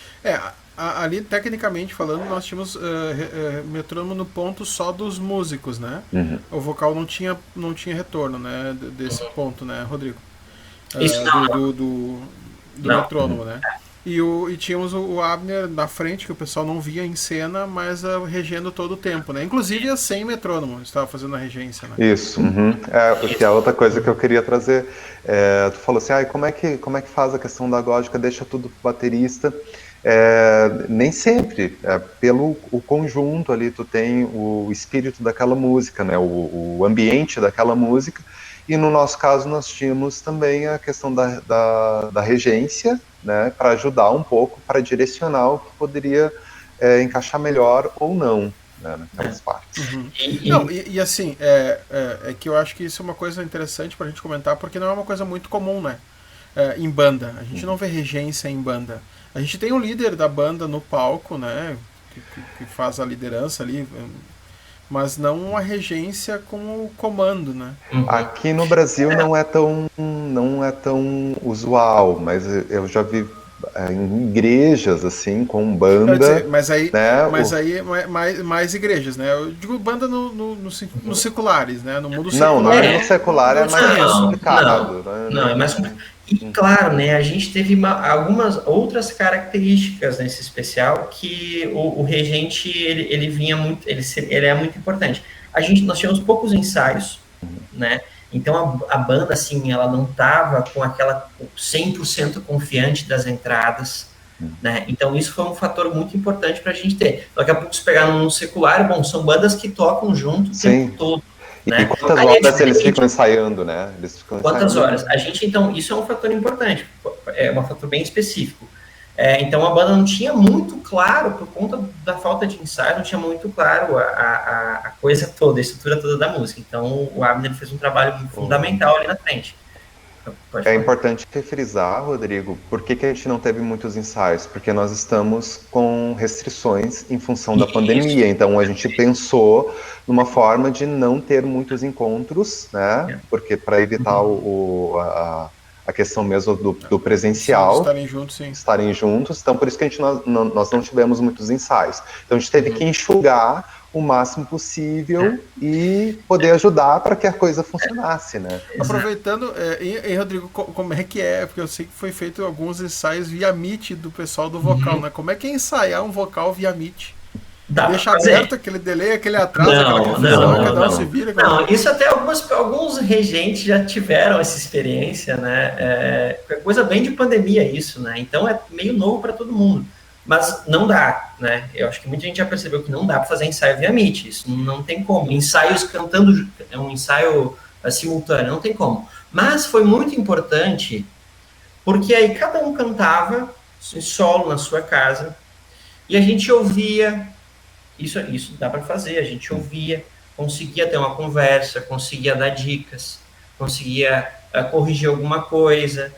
Ali, tecnicamente falando, nós tínhamos metrônomo no ponto só dos músicos, né? O vocal não tinha retorno, né? Desse ponto, né, Rodrigo? Isso do metrônomo, né? E tínhamos o Abner na frente, que o pessoal não via em cena, mas regendo todo o tempo, né? Inclusive sem metrônomo, estava fazendo a regência, né? Isso, que é outra coisa que eu queria trazer. Tu falou assim, como é que faz a questão da agógica, deixa tudo pro baterista. Nem sempre, pelo o conjunto ali, tu tem o espírito daquela música, né? O ambiente daquela música, e no nosso caso nós tínhamos também a questão da regência, né? Para ajudar um pouco, para direcionar o que poderia encaixar melhor ou não, né? Naquelas partes. E assim, é que eu acho que isso é uma coisa interessante para a gente comentar, porque não é uma coisa muito comum, né? Em banda, a gente não vê regência em banda. A gente tem o líder da banda no palco, né, que faz a liderança ali, mas não a regência como comando, né? Aqui no Brasil não é tão usual, mas eu já vi em igrejas assim com banda. Dizer, mas aí mais igrejas, né? Eu digo banda nos seculares, né? No mundo secular. No secular é mais complicado. Não, é mais complicado. E claro, né, a gente teve algumas outras características nesse especial que o regente ele vinha muito, ele é muito importante. Nós tínhamos poucos ensaios, né? Então a banda assim, ela não estava com aquela 100% confiante das entradas, né? Então isso foi um fator muito importante para a gente ter. Daqui a pouco se pegar no secular, bom, são bandas que tocam junto o tempo todo. Né? E quantas horas eles ficam ensaiando, né? Eles ficam quantas horas? A gente, então, isso é um fator importante, é um fator bem específico. Então, a banda não tinha muito claro, por conta da falta de ensaio, não tinha muito claro a coisa toda, a estrutura toda da música. Então, o Abner fez um trabalho fundamental ali na frente. É importante frisar, Rodrigo, por que a gente não teve muitos ensaios? Porque nós estamos com restrições em função da pandemia. Então, a gente pensou numa forma de não ter muitos encontros, né? Porque para evitar a questão mesmo do presencial. Estarem juntos, sim. Estarem juntos. Então, por isso que nós não tivemos muitos ensaios. Então, a gente teve que enxugar o máximo possível e poder ajudar para que a coisa funcionasse, né? Aproveitando, Rodrigo, como é que é? Porque eu sei que foi feito alguns ensaios via Meet do pessoal do vocal, né? Como é que é ensaiar um vocal via Meet? Deixa aberto aquele delay, aquele atraso, aquela confusão, cada um se vira. Não, isso até alguns regentes já tiveram essa experiência, né? É coisa bem de pandemia isso, né? Então é meio novo para todo mundo. Mas não dá, né? Eu acho que muita gente já percebeu que não dá para fazer ensaio via Meet, isso não tem como. Ensaios cantando, é um ensaio simultâneo, não tem como. Mas foi muito importante, porque aí cada um cantava em solo na sua casa, e a gente ouvia, isso dá para fazer, a gente ouvia, conseguia ter uma conversa, conseguia dar dicas, conseguia corrigir alguma coisa.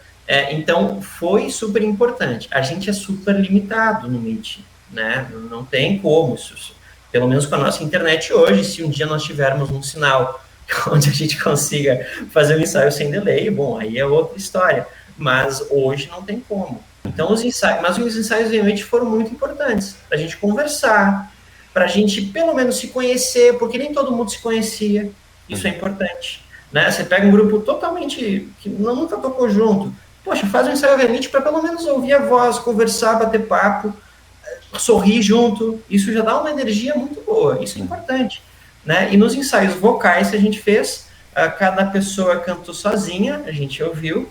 Então, foi super importante. A gente é super limitado no Meet, né? Não tem como. Isso, pelo menos com a nossa internet hoje, se um dia nós tivermos um sinal onde a gente consiga fazer um ensaio sem delay, bom, aí é outra história. Mas hoje não tem como. Então, os ensaios realmente foram muito importantes. Para a gente conversar, para a gente pelo menos se conhecer, porque nem todo mundo se conhecia. Isso é importante. Né? Você pega um grupo totalmente que nunca tocou junto. Poxa, faz um ensaio realmente para pelo menos ouvir a voz, conversar, bater papo, sorrir junto. Isso já dá uma energia muito boa. Isso é importante. Né? E nos ensaios vocais que a gente fez, cada pessoa cantou sozinha, a gente ouviu,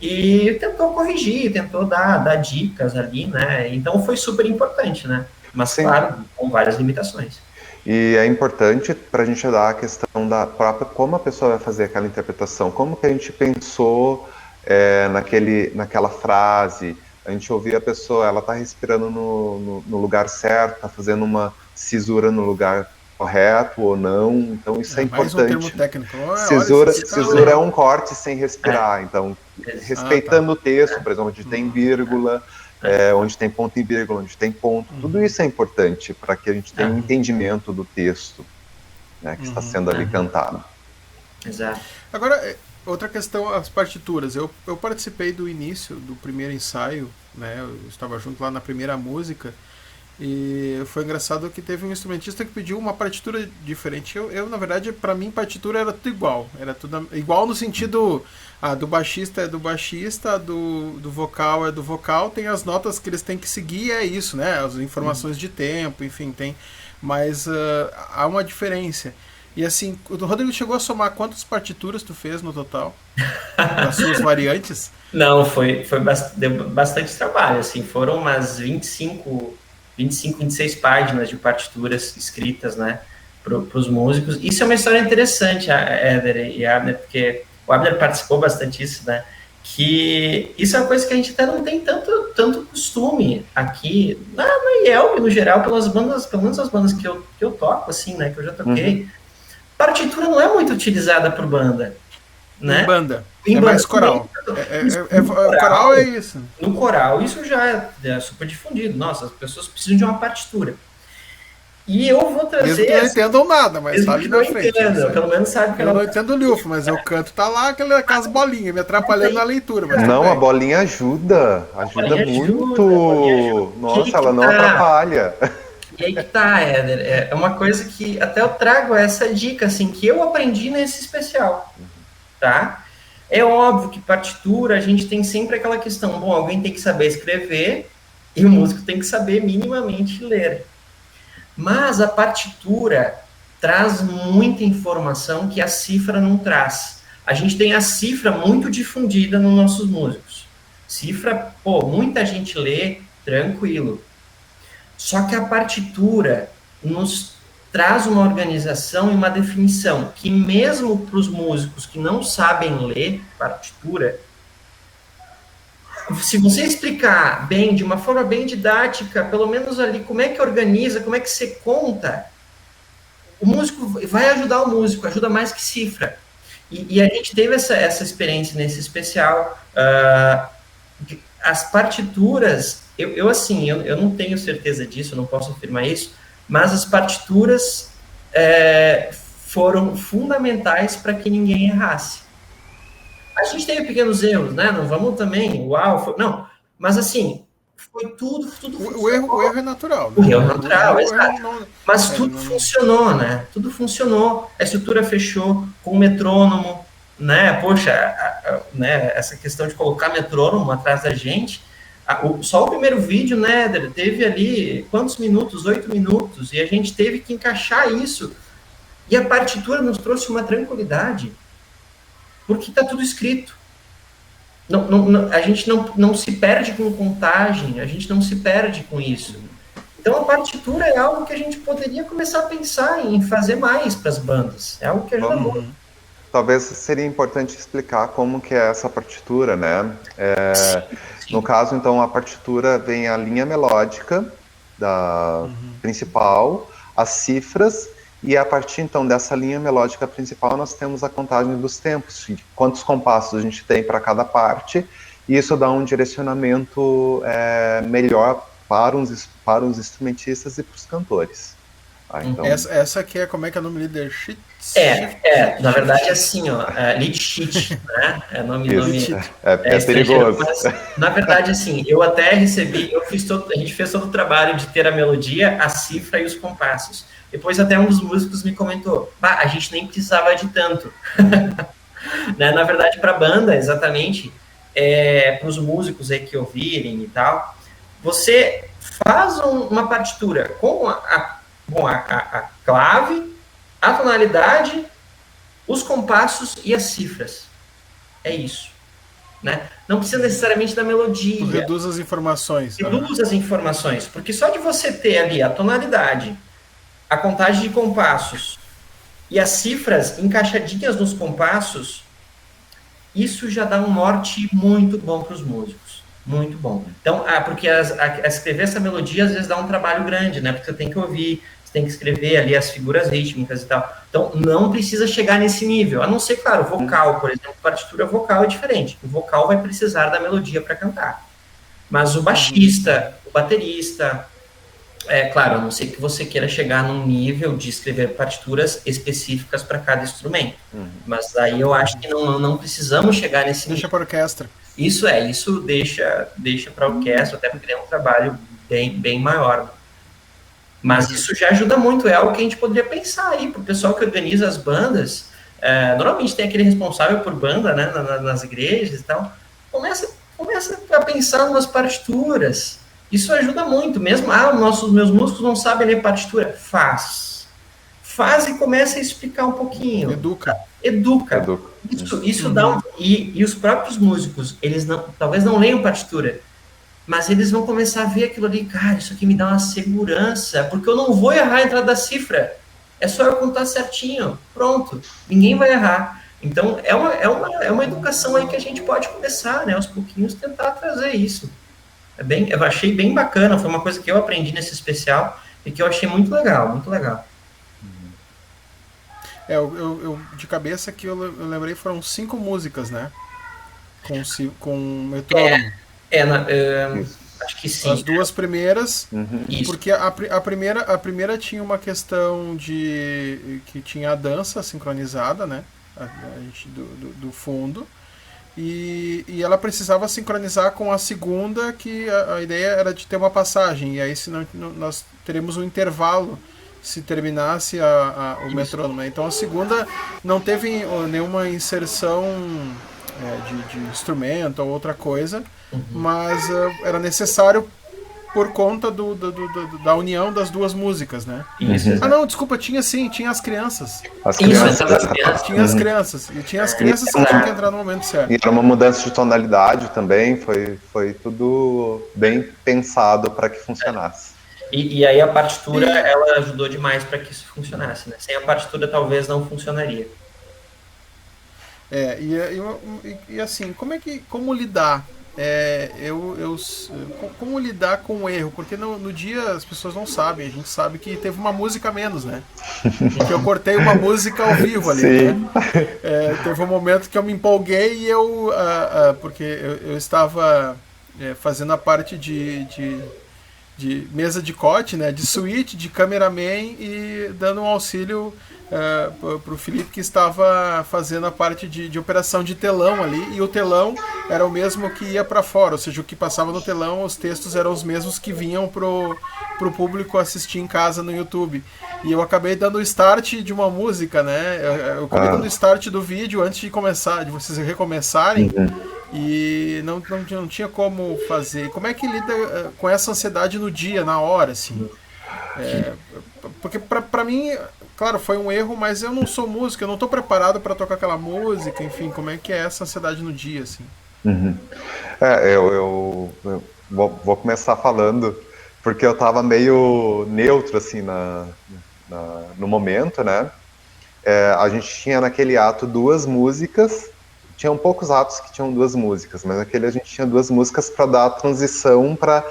e tentou corrigir, tentou dar dicas ali, né? Então foi super importante, né? Mas, sim, claro, com várias limitações. E é importante para a gente dar a questão da própria, como a pessoa vai fazer aquela interpretação, como que a gente pensou naquela frase, a gente ouvia a pessoa, ela está respirando no lugar certo, está fazendo uma cisura no lugar correto ou não, então isso é importante. Mais um termo técnico. Cisura é um corte sem respirar, então respeitando o texto, por exemplo, onde tem vírgula, onde tem ponto e vírgula, onde tem ponto, tudo isso é importante para que a gente tenha um entendimento do texto, né, que está sendo ali cantado. Exato. Agora, outra questão, as partituras. Eu participei do início do primeiro ensaio, né, eu estava junto lá na primeira música, e foi engraçado que teve um instrumentista que pediu uma partitura diferente. Eu na verdade, para mim, partitura era tudo igual. Era tudo igual no sentido, do baixista é do baixista, do vocal é do vocal, tem as notas que eles têm que seguir, é isso, né? As informações de tempo, enfim, tem. Mas há uma diferença. E assim, o Rodrigo chegou a somar quantas partituras tu fez no total? Das suas variantes? Não, deu bastante trabalho, assim, foram umas 25, 26 páginas de partituras escritas, né, para os músicos. Isso é uma história interessante, Éder e Abner, porque o Abner participou bastante disso, né, que isso é uma coisa que a gente até não tem tanto costume aqui, na IELB, no geral, pelas bandas, pelo menos as bandas que eu toco, assim, né, que eu já toquei. Partitura não é muito utilizada por banda, né? Em banda. Mais coral. Coral é isso. No coral, isso já é super difundido. Nossa, as pessoas precisam de uma partitura. E eu vou trazer... Mesmo que não entendam nada, mas tá ali na frente. Pelo menos sabe que eu não entendo o Lufo, mas eu canto, tá lá aquelas bolinhas, me atrapalhando na leitura. Mas não, a bolinha ajuda muito. Nossa, ela não atrapalha. E aí que tá, Éder, é uma coisa que até eu trago essa dica, assim, que eu aprendi nesse especial, tá? É óbvio que partitura, a gente tem sempre aquela questão, bom, alguém tem que saber escrever e o músico tem que saber minimamente ler. Mas a partitura traz muita informação que a cifra não traz. A gente tem a cifra muito difundida nos nossos músicos. Cifra, pô, muita gente lê, tranquilo. Só que a partitura nos traz uma organização e uma definição que mesmo para os músicos que não sabem ler partitura, se você explicar bem, de uma forma bem didática, pelo menos ali, como é que organiza, como é que você conta, o músico vai ajudar o músico, ajuda mais que cifra. E a gente teve essa experiência nesse especial. As partituras, eu não tenho certeza disso, eu não posso afirmar isso, mas as partituras foram fundamentais para que ninguém errasse. A gente teve pequenos erros, né? Não vamos também, não. Mas assim, foi tudo o erro é natural. Né? O erro é natural, exato. Mas tudo funcionou, né? Tudo funcionou. A estrutura fechou com o metrônomo, né? Poxa, né? Essa questão de colocar metrônomo atrás da gente. Só o primeiro vídeo, né, teve ali quantos minutos? 8 minutos. E a gente teve que encaixar isso. E a partitura nos trouxe uma tranquilidade. Porque está tudo escrito. A gente não se perde com contagem, a gente não se perde com isso. Então, a partitura é algo que a gente poderia começar a pensar em fazer mais para as bandas. É algo que ajuda muito. Talvez seria importante explicar como que é essa partitura, né? Sim. No caso, então, a partitura vem a linha melódica da principal, as cifras, e a partir, então, dessa linha melódica principal, nós temos a contagem dos tempos, de quantos compassos a gente tem para cada parte, e isso dá um direcionamento melhor para os instrumentistas e para os cantores. Então... Essa aqui é, como é que é o nome? Leadership? Na verdade é assim, ó, lead sheet, né? É nome perigoso. Mas, na verdade, assim, eu até recebi, a gente fez todo o trabalho de ter a melodia, a cifra e os compassos. Depois até um dos músicos me comentou, a gente nem precisava de tanto. Né? Na verdade, para a banda, exatamente, para os músicos aí que ouvirem e tal, você faz uma partitura com a clave, a tonalidade, os compassos e as cifras. É isso. Né? Não precisa necessariamente da melodia. Reduz as informações. Reduz as informações, porque só de você ter ali a tonalidade, a contagem de compassos e as cifras encaixadinhas nos compassos, isso já dá um norte muito bom para os músicos. Muito bom. Então, porque escrever essa melodia às vezes dá um trabalho grande, né? Porque você tem que ouvir, você tem que escrever ali as figuras rítmicas e tal. Então, não precisa chegar nesse nível. A não ser, claro, vocal, por exemplo, partitura vocal é diferente. O vocal vai precisar da melodia para cantar. Mas o baixista, o baterista, claro, a não ser que você queira chegar num nível de escrever partituras específicas para cada instrumento. Mas aí eu acho que não precisamos chegar nesse nível. Deixa para a orquestra. Isso deixa para a orquestra, até porque é um trabalho bem maior. Mas isso já ajuda muito, é algo que a gente poderia pensar aí, para o pessoal que organiza as bandas. Normalmente tem aquele responsável por banda, né, nas igrejas e tal. Começa a pensar nas partituras. Isso ajuda muito, mesmo, meus músicos não sabem ler partitura. Faz e começa a explicar um pouquinho. Educa. Isso dá e os próprios músicos, eles talvez não leiam partitura, mas eles vão começar a ver aquilo ali, cara, isso aqui me dá uma segurança, porque eu não vou errar a entrada da cifra, é só eu contar certinho, pronto, ninguém vai errar. Então é uma educação aí que a gente pode começar, né, aos pouquinhos tentar trazer isso. Eu achei bem bacana, foi uma coisa que eu aprendi nesse especial e que eu achei muito legal, muito legal. Eu de cabeça que eu lembrei foram 5 músicas, né? Com metrônomo. Acho que sim. As 2 primeiras, porque a primeira tinha uma questão de que tinha a dança sincronizada, né? Do fundo. E ela precisava sincronizar com a segunda, que a ideia era de ter uma passagem. E aí senão nós teremos um intervalo se terminasse o metrônomo. Então a segunda não teve nenhuma inserção de instrumento ou outra coisa, mas era necessário por conta da união das duas músicas, né? Isso, Ah, não, desculpa, tinha sim, tinha as crianças. As Isso, crianças. Tinha as crianças. E tinha as crianças que tinham que entrar no momento certo. E era uma mudança de tonalidade também, foi tudo bem pensado para que funcionasse. E aí a partitura, ela ajudou demais para que isso funcionasse, né? Sem a partitura talvez não funcionaria. E assim, como lidar? Como lidar com o erro? Porque no dia as pessoas não sabem, a gente sabe que teve uma música a menos, né? Que eu cortei uma música ao vivo ali, né? Teve um momento que eu me empolguei e porque eu estava fazendo a parte de mesa de corte, né, de suíte, de cameraman e dando um auxílio para o Felipe, que estava fazendo a parte de operação de telão ali, e o telão era o mesmo que ia para fora, ou seja, o que passava no telão, os textos eram os mesmos que vinham pro público assistir em casa no YouTube. E eu acabei dando o start de uma música, né? Eu acabei dando o start do vídeo antes de começar, de vocês recomeçarem. E não tinha como fazer. E como é que lida com essa ansiedade no dia, na hora, assim? Porque pra mim, claro, foi um erro, mas eu não sou músico, eu não estou preparado para tocar aquela música, enfim, como é que é essa ansiedade no dia, assim? Eu vou começar falando, porque eu estava meio neutro, assim, no momento, né? A gente tinha naquele ato 2 músicas. Tinham poucos atos que tinham 2 músicas, mas naquele a gente tinha 2 músicas para dar a transição para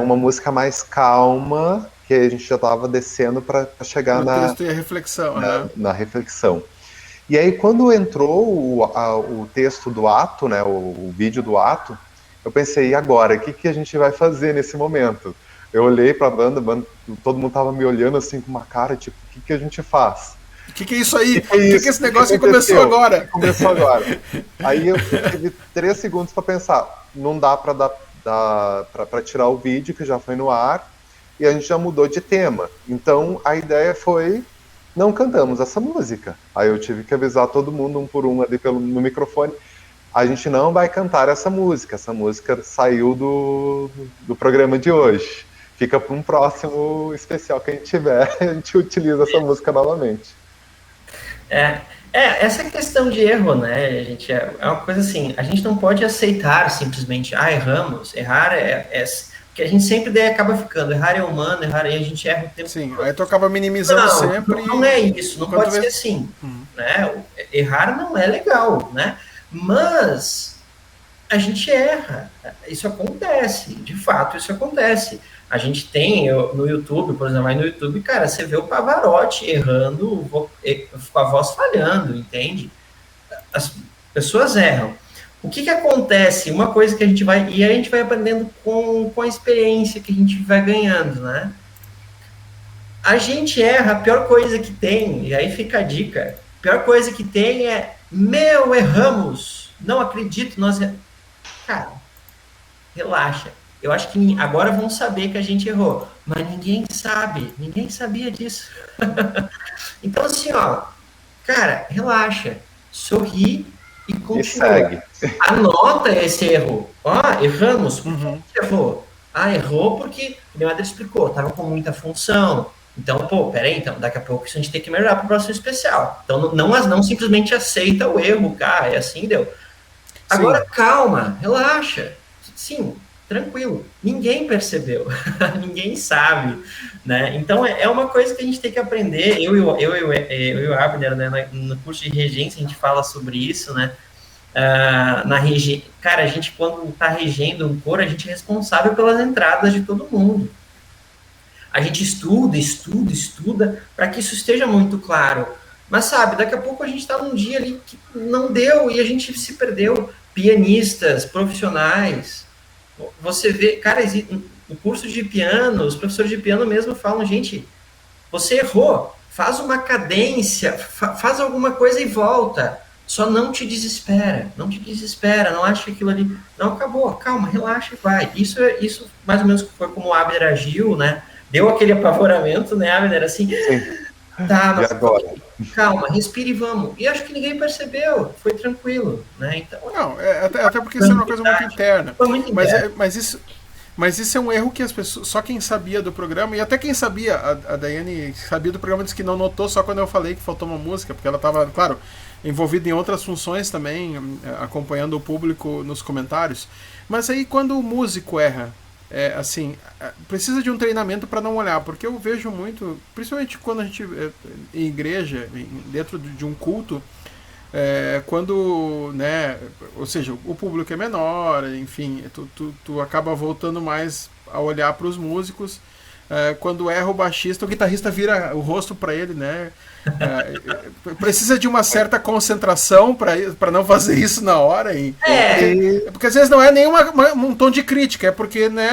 uma música mais calma, que a gente já estava descendo para chegar na texto e a reflexão, na reflexão. E aí, quando entrou o texto do ato, né, o vídeo do ato, eu pensei, e agora? O que a gente vai fazer nesse momento? Eu olhei para a banda, todo mundo estava me olhando assim com uma cara, tipo, o que a gente faz? O que é isso aí? O que é esse negócio que começou agora? Começou agora. Aí eu tive 3 segundos para pensar. Não dá para tirar o vídeo, que já foi no ar, e a gente já mudou de tema. Então a ideia foi, não cantamos essa música. Aí eu tive que avisar todo mundo, um por um, ali no microfone. A gente não vai cantar essa música. Essa música saiu do programa de hoje. Fica para um próximo especial que a gente tiver, a gente utiliza essa música novamente. Essa questão de erro, né, gente, é uma coisa assim, a gente não pode aceitar simplesmente, erramos, errar porque a gente sempre acaba ficando, errar é humano, e a gente erra o tempo. Sim, aí tu acaba minimizando sempre. Não é isso, não pode ser assim, né, errar não é legal, né, mas a gente erra, isso acontece, de fato isso acontece. A gente tem no YouTube, por exemplo, aí no YouTube, cara, você vê o Pavarotti errando, com a voz falhando, entende? As pessoas erram. O que acontece? Uma coisa que a gente vai... E a gente vai aprendendo com a experiência que a gente vai ganhando, né? A gente erra, a pior coisa que tem, e aí fica a dica, a pior coisa que tem é, erramos, não acredito, Cara, relaxa. Eu acho que agora vão saber que a gente errou, mas ninguém sabe, ninguém sabia disso. Então, assim, cara, relaxa, sorri e continua. E segue. Anota esse erro. Erramos, por que errou? Errou porque, o meu explicou, estava com muita função. Então, peraí, então, daqui a pouco isso a gente tem que melhorar para o próximo especial. Então, não simplesmente aceita o erro, cara, é assim, deu. Agora, calma, relaxa. Sim, tranquilo, ninguém percebeu, ninguém sabe, né? Então é uma coisa que a gente tem que aprender. Eu e o Abner, né, no curso de regência a gente fala sobre isso, né? Cara, a gente quando está regendo um coro, a gente é responsável pelas entradas de todo mundo. A gente estuda para que isso esteja muito claro. Mas sabe, daqui a pouco a gente está num dia ali que não deu e a gente se perdeu. Pianistas, profissionais. Você vê, cara, no curso de piano, os professores de piano mesmo falam, gente, você errou, faz uma cadência, faz alguma coisa e volta. Só não te desespera, não acha que aquilo ali... Não, acabou, calma, relaxa e vai. Isso mais ou menos foi como o Abner agiu, né? Deu aquele apavoramento, né, Abner, assim... Tá, E mas agora? calma, respire e vamos. E acho que ninguém percebeu, foi tranquilo, né? Então, Não, até porque isso é uma coisa muito interna. foi muito Mas, interno. mas isso é um erro que as pessoas. Só quem sabia do programa, e até quem sabia, a Daiane sabia do programa, disse que não notou só quando eu falei que faltou uma música, porque ela estava, claro, envolvida em outras funções também, acompanhando o público nos comentários. Mas aí quando o músico erra, assim, precisa de um treinamento para não olhar, porque eu vejo muito, principalmente quando a gente em igreja, dentro de um culto, quando, né, ou seja, o público é menor, enfim, tu acaba voltando mais a olhar para os músicos. Quando erra o baixista, o guitarrista vira o rosto para ele, né? Precisa de uma certa concentração para não fazer isso na hora. Porque às vezes não é nem um tom de crítica, é porque, né,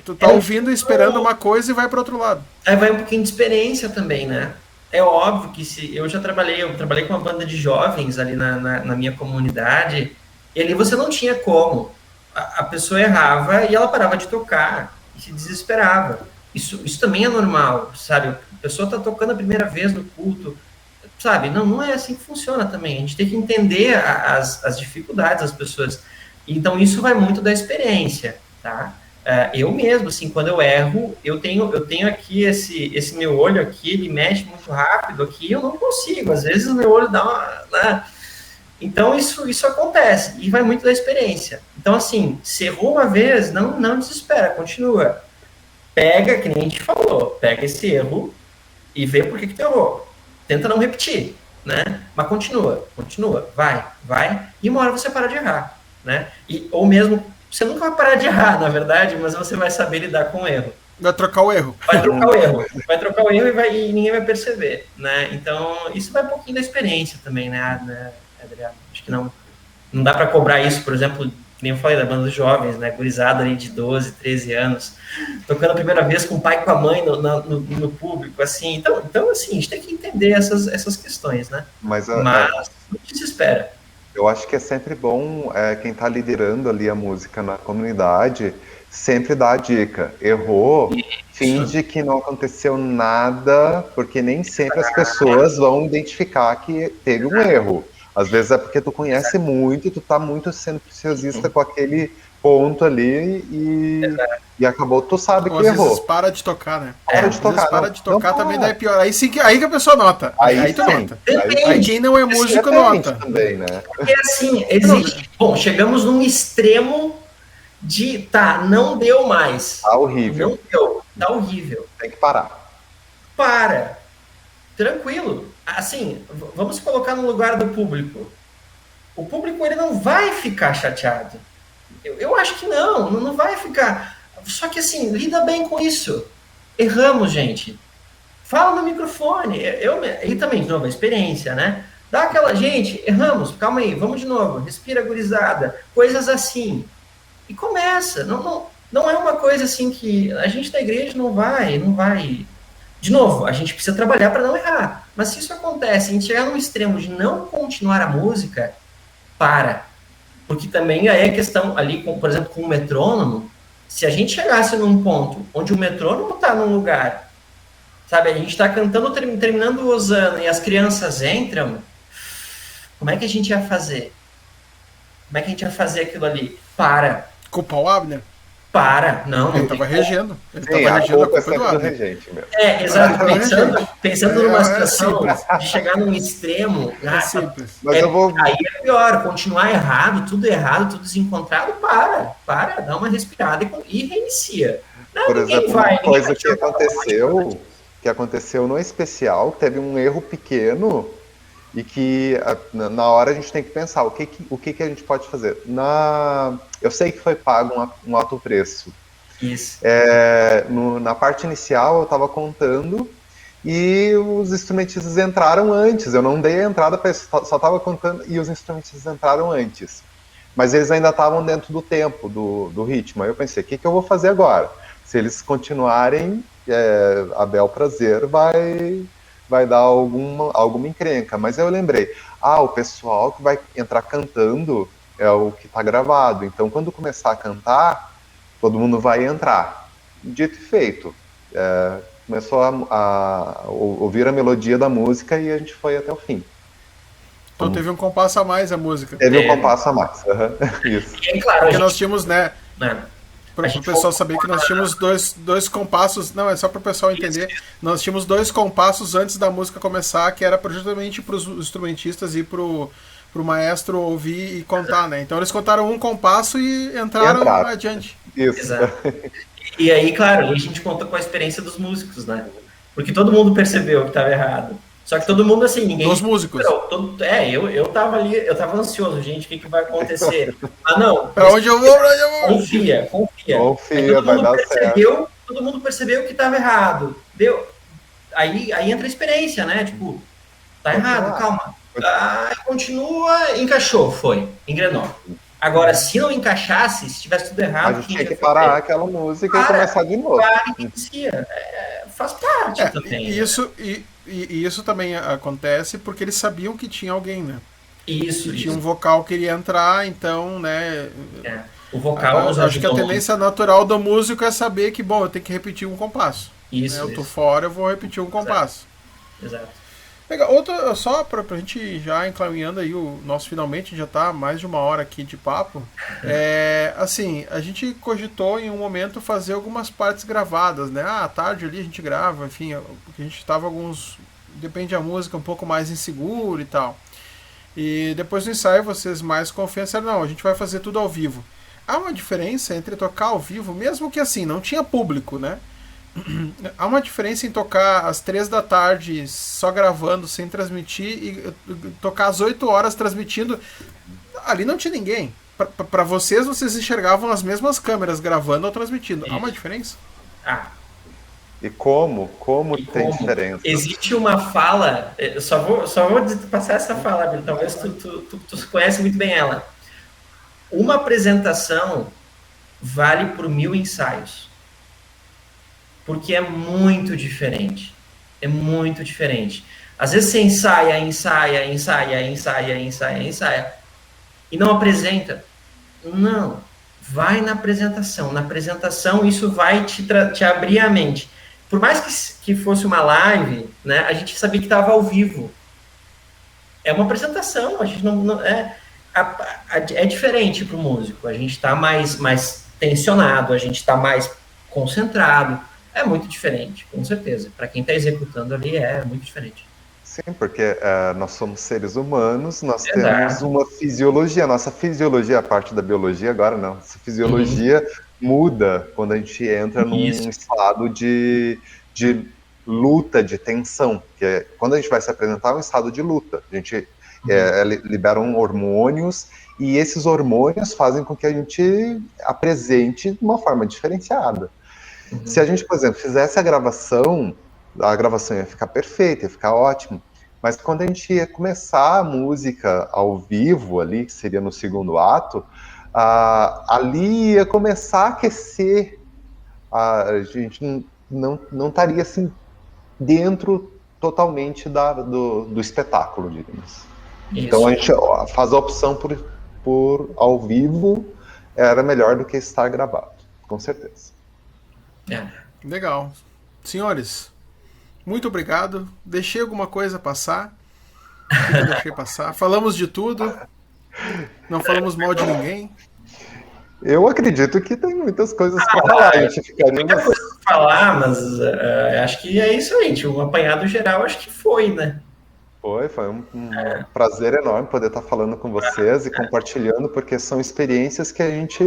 tu tá ouvindo, esperando uma coisa e vai para outro lado. Aí vai um pouquinho de experiência também, né? É óbvio que se eu trabalhei com uma banda de jovens ali na minha comunidade, e ali você não tinha como. A pessoa errava e ela parava de tocar e se desesperava. Isso também é normal, sabe? A pessoa está tocando a primeira vez no culto, sabe? Não é assim que funciona também. A gente tem que entender as dificuldades das pessoas. Então, isso vai muito da experiência, tá? Eu mesmo, assim, quando eu erro, eu tenho aqui esse meu olho aqui, ele mexe muito rápido aqui, eu não consigo. Às vezes o meu olho dá uma... Né? Então, isso acontece, e vai muito da experiência. Então, assim, se errou uma vez, não desespera, continua. Pega, que nem a gente falou, pega esse erro e vê por que tu errou. Tenta não repetir, né? Mas continua, vai, e uma hora você para de errar, né? Ou mesmo, você nunca vai parar de errar, na verdade, mas você vai saber lidar com o erro. Vai trocar o erro. Vai trocar o erro e ninguém vai perceber, né? Então, isso vai um pouquinho da experiência também, né, Adriano? Acho que não dá para cobrar isso, por exemplo, nem eu falei da banda dos jovens, né? Gurizada ali de 12, 13 anos, tocando a primeira vez com o pai e com a mãe no público, assim. Então, assim, a gente tem que entender essas questões, né? Mas não desespera. Eu acho que é sempre bom quem está liderando ali a música na comunidade sempre dar a dica. Errou, finge que não aconteceu nada, porque nem sempre as pessoas vão identificar que teve um erro. Às vezes é porque tu conhece muito e tu tá muito sendo preciosista com aquele ponto ali e acabou, tu sabe que errou. Às vezes para de tocar, né? Para de tocar. Para de tocar também dá pior. Aí que a pessoa nota. Aí tu nota. Aí quem não é músico nota. Também, né? Porque assim, existe... Bom, chegamos num extremo de, não deu mais. Tá horrível. Não deu, tá horrível. Tem que parar. Para. Tranquilo. Assim, vamos colocar no lugar do público. O público, ele não vai ficar chateado. Eu acho que não vai ficar. Só que assim, lida bem com isso. Erramos, gente. Fala no microfone. E também, de novo, a experiência, né? Dá aquela, gente, erramos, calma aí, vamos de novo, respira, gurizada, coisas assim. E começa. Não é uma coisa assim que a gente da igreja não vai. De novo, a gente precisa trabalhar para não errar. Mas se isso acontece, a gente chegar num extremo de não continuar a música, para. Porque também aí é questão ali, por exemplo, com o metrônomo, se a gente chegasse num ponto onde o metrônomo está num lugar, sabe, a gente está cantando, terminando o Osana e as crianças entram, como é que a gente ia fazer? Como é que a gente ia fazer aquilo ali? Para. Culpar o Abner? Para, não. Ele estava regendo. Ele estava regendo a culpa do Abner. Regente, meu. Exato. Pensando numa situação de chegar num extremo. Simples. Aí é pior, continuar errado, tudo desencontrado, para, dá uma respirada e reinicia. Por exemplo, uma coisa que aconteceu no especial, teve um erro pequeno e que na hora a gente tem que pensar o que a gente pode fazer. Eu sei que foi pago um alto preço. Isso. Na parte inicial eu estava contando e os instrumentistas entraram antes. Eu não dei a entrada para isso, só estava contando e os instrumentistas entraram antes. Mas eles ainda estavam dentro do tempo, do ritmo. Aí eu pensei, o que eu vou fazer agora? Se eles continuarem, a bel prazer vai dar alguma encrenca. Mas aí eu lembrei, o pessoal que vai entrar cantando é o que está gravado. Então, quando começar a cantar, todo mundo vai entrar. Dito e feito. começou a ouvir a melodia da música e a gente foi até o fim. Então teve um compasso a mais a música. Teve um compasso a mais, isso. E claro, porque nós tínhamos, né? Para Para o pessoal saber que nós tínhamos dois compassos. Não, é só para o pessoal entender. Isso. Nós tínhamos 2 compassos antes da música começar, que era justamente para os instrumentistas e para o maestro ouvir e contar, né? Então eles contaram um compasso e entraram adiante. Isso. Exato. E aí, claro, a gente conta com a experiência dos músicos, né? Porque todo mundo percebeu que estava errado. Só que todo mundo, assim, ninguém... Dos músicos. Eu tava ali, eu tava ansioso, gente, o que vai acontecer? Ah, não. Pra onde eu vou? Confia. Vai dar certo. Todo mundo percebeu que estava errado. Deu. Aí entra a experiência, né? Tipo, tá errado, calma. Continua, encaixou, engrenou. Agora, se não encaixasse, se tivesse tudo errado... A gente tinha que parar aquela música e começar de novo. Faz parte também. Isso também acontece porque eles sabiam que tinha alguém, né? Isso. Tinha um vocal que iria entrar, então, né... O vocal acho que a tendência natural do músico é saber que, bom, eu tenho que repetir um compasso. Isso. Eu tô fora, eu vou repetir um compasso. Exato. Legal. Outra, só pra gente já encaminhando aí, o nosso finalmente já tá mais de 1 hora aqui de papo. Assim, a gente cogitou em um momento fazer algumas partes gravadas, né? À tarde ali a gente grava, enfim, porque a gente tava depende da música, um pouco mais inseguro e tal. E depois do ensaio vocês mais confiança, não, a gente vai fazer tudo ao vivo. Há uma diferença entre tocar ao vivo, mesmo que assim, não tinha público, né? Há uma diferença em tocar às 3 da tarde só gravando, sem transmitir, e tocar às 8 horas transmitindo. Ali não tinha ninguém. Para vocês enxergavam as mesmas câmeras gravando ou transmitindo. Há uma diferença? E como tem diferença? Existe uma fala, só vou passar essa fala, talvez tu conhece muito bem ela. Uma apresentação vale por 1000 ensaios. Porque é muito diferente. Às vezes você ensaia, e não apresenta. Não. Vai na apresentação. Na apresentação, isso vai te abrir a mente. Por mais que fosse uma live, né, a gente sabia que estava ao vivo. É uma apresentação. A gente não é diferente para o músico. A gente está mais tensionado, a gente está mais concentrado. É muito diferente, com certeza. Para quem está executando ali, é muito diferente. Sim, porque nós somos seres humanos, nós temos uma fisiologia. Nossa fisiologia, a parte da biologia agora não. Nossa fisiologia muda quando a gente entra num estado de luta, de tensão. Que quando a gente vai se apresentar, é um estado de luta. A gente libera hormônios e esses hormônios fazem com que a gente apresente de uma forma diferenciada. Se a gente, por exemplo, fizesse a gravação ia ficar perfeita, ia ficar ótimo. Mas quando a gente ia começar a música ao vivo ali, que seria no segundo ato, ali ia começar a aquecer. A gente não estaria assim dentro totalmente do espetáculo, digamos. Isso. Então a gente faz a opção por ao vivo, era melhor do que estar gravado, com certeza. Legal. Senhores, muito obrigado. Deixei alguma coisa passar? Deixei passar. Falamos de tudo. Não falamos mal de ninguém. Eu acredito que tem muitas coisas para falar. A gente ficaria muita coisa para falar, mas acho que é isso aí. Um apanhado geral, acho que foi, né? Foi um prazer enorme poder estar falando com vocês e compartilhando, porque são experiências que a gente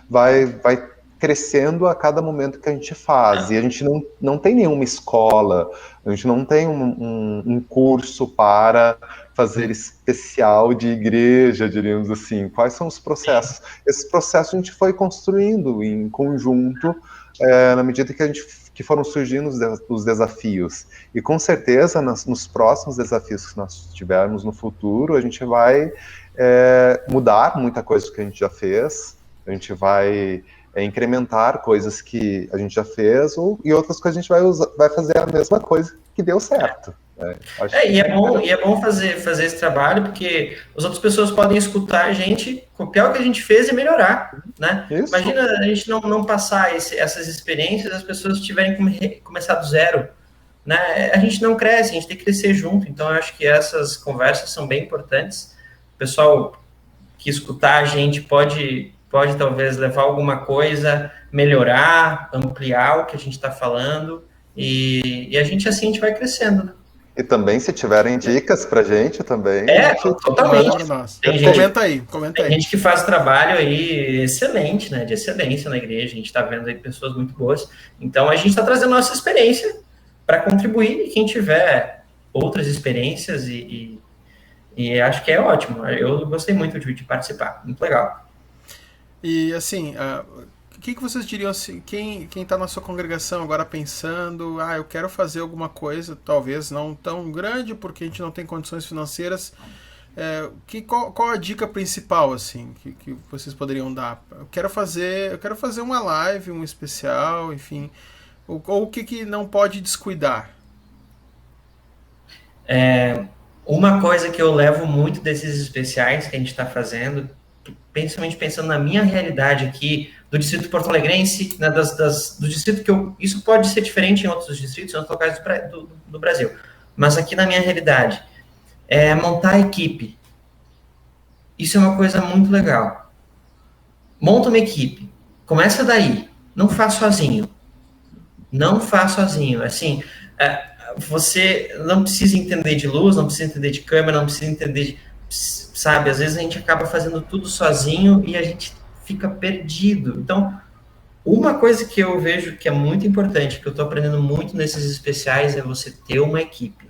vai crescendo a cada momento que a gente faz. E a gente não tem nenhuma escola, a gente não tem um curso para fazer especial de igreja, diríamos assim. Quais são os processos? Esses processos a gente foi construindo em conjunto, na medida que foram surgindo os desafios. E com certeza, nos próximos desafios que nós tivermos no futuro, a gente vai mudar muita coisa que a gente já fez, a gente vai incrementar coisas que a gente já fez, e outras coisas a gente vai fazer a mesma coisa que deu certo. E é bom fazer esse trabalho, porque as outras pessoas podem escutar a gente, copiar o que a gente fez e melhorar, né? Isso. Imagina a gente não passar essas experiências, as pessoas tiverem que começar do zero, né? A gente não cresce, a gente tem que crescer junto. Então, eu acho que essas conversas são bem importantes. O pessoal que escutar a gente pode talvez levar alguma coisa, melhorar, ampliar o que a gente está falando, e a gente assim a gente vai crescendo, né? E também, se tiverem dicas pra gente também. Totalmente. Comenta aí. Tem gente que faz trabalho aí excelente, né? De excelência na igreja. A gente está vendo aí pessoas muito boas. Então, a gente está trazendo nossa experiência para contribuir. E quem tiver outras experiências e acho que é ótimo. Eu gostei muito de participar. Muito legal. E, assim, o que vocês diriam, assim, quem está na sua congregação agora pensando, eu quero fazer alguma coisa, talvez não tão grande, porque a gente não tem condições financeiras, qual a dica principal, assim, que vocês poderiam dar? Eu quero fazer uma live, um especial, enfim, ou o que não pode descuidar? Uma coisa que eu levo muito desses especiais que a gente está fazendo, principalmente pensando na minha realidade aqui, do distrito porto-alegrense, né, do distrito que isso pode ser diferente em outros distritos, em outros locais do Brasil, mas aqui na minha realidade, é montar a equipe. Isso é uma coisa muito legal. Monta uma equipe, começa daí, não faz sozinho. Assim, você não precisa entender de luz, não precisa entender de câmera, não precisa entender sabe, às vezes a gente acaba fazendo tudo sozinho e a gente fica perdido. Então, uma coisa que eu vejo que é muito importante, que eu estou aprendendo muito nesses especiais, é você ter uma equipe.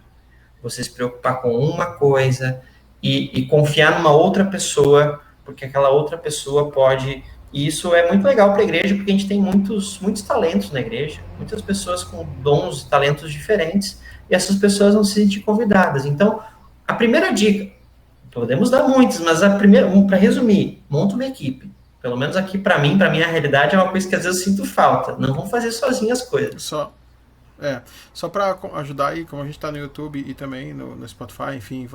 Você se preocupar com uma coisa e confiar numa outra pessoa, porque aquela outra pessoa pode... E isso é muito legal para a igreja, porque a gente tem muitos talentos na igreja, muitas pessoas com dons e talentos diferentes, e essas pessoas não se sentem convidadas. Então, a primeira dica... Podemos dar muitos, mas a primeira, para resumir, monta uma equipe. Pelo menos aqui, para mim, para minha realidade, é uma coisa que às vezes eu sinto falta. Não vamos fazer sozinho as coisas. Só para ajudar aí, como a gente está no YouTube e também no Spotify, enfim,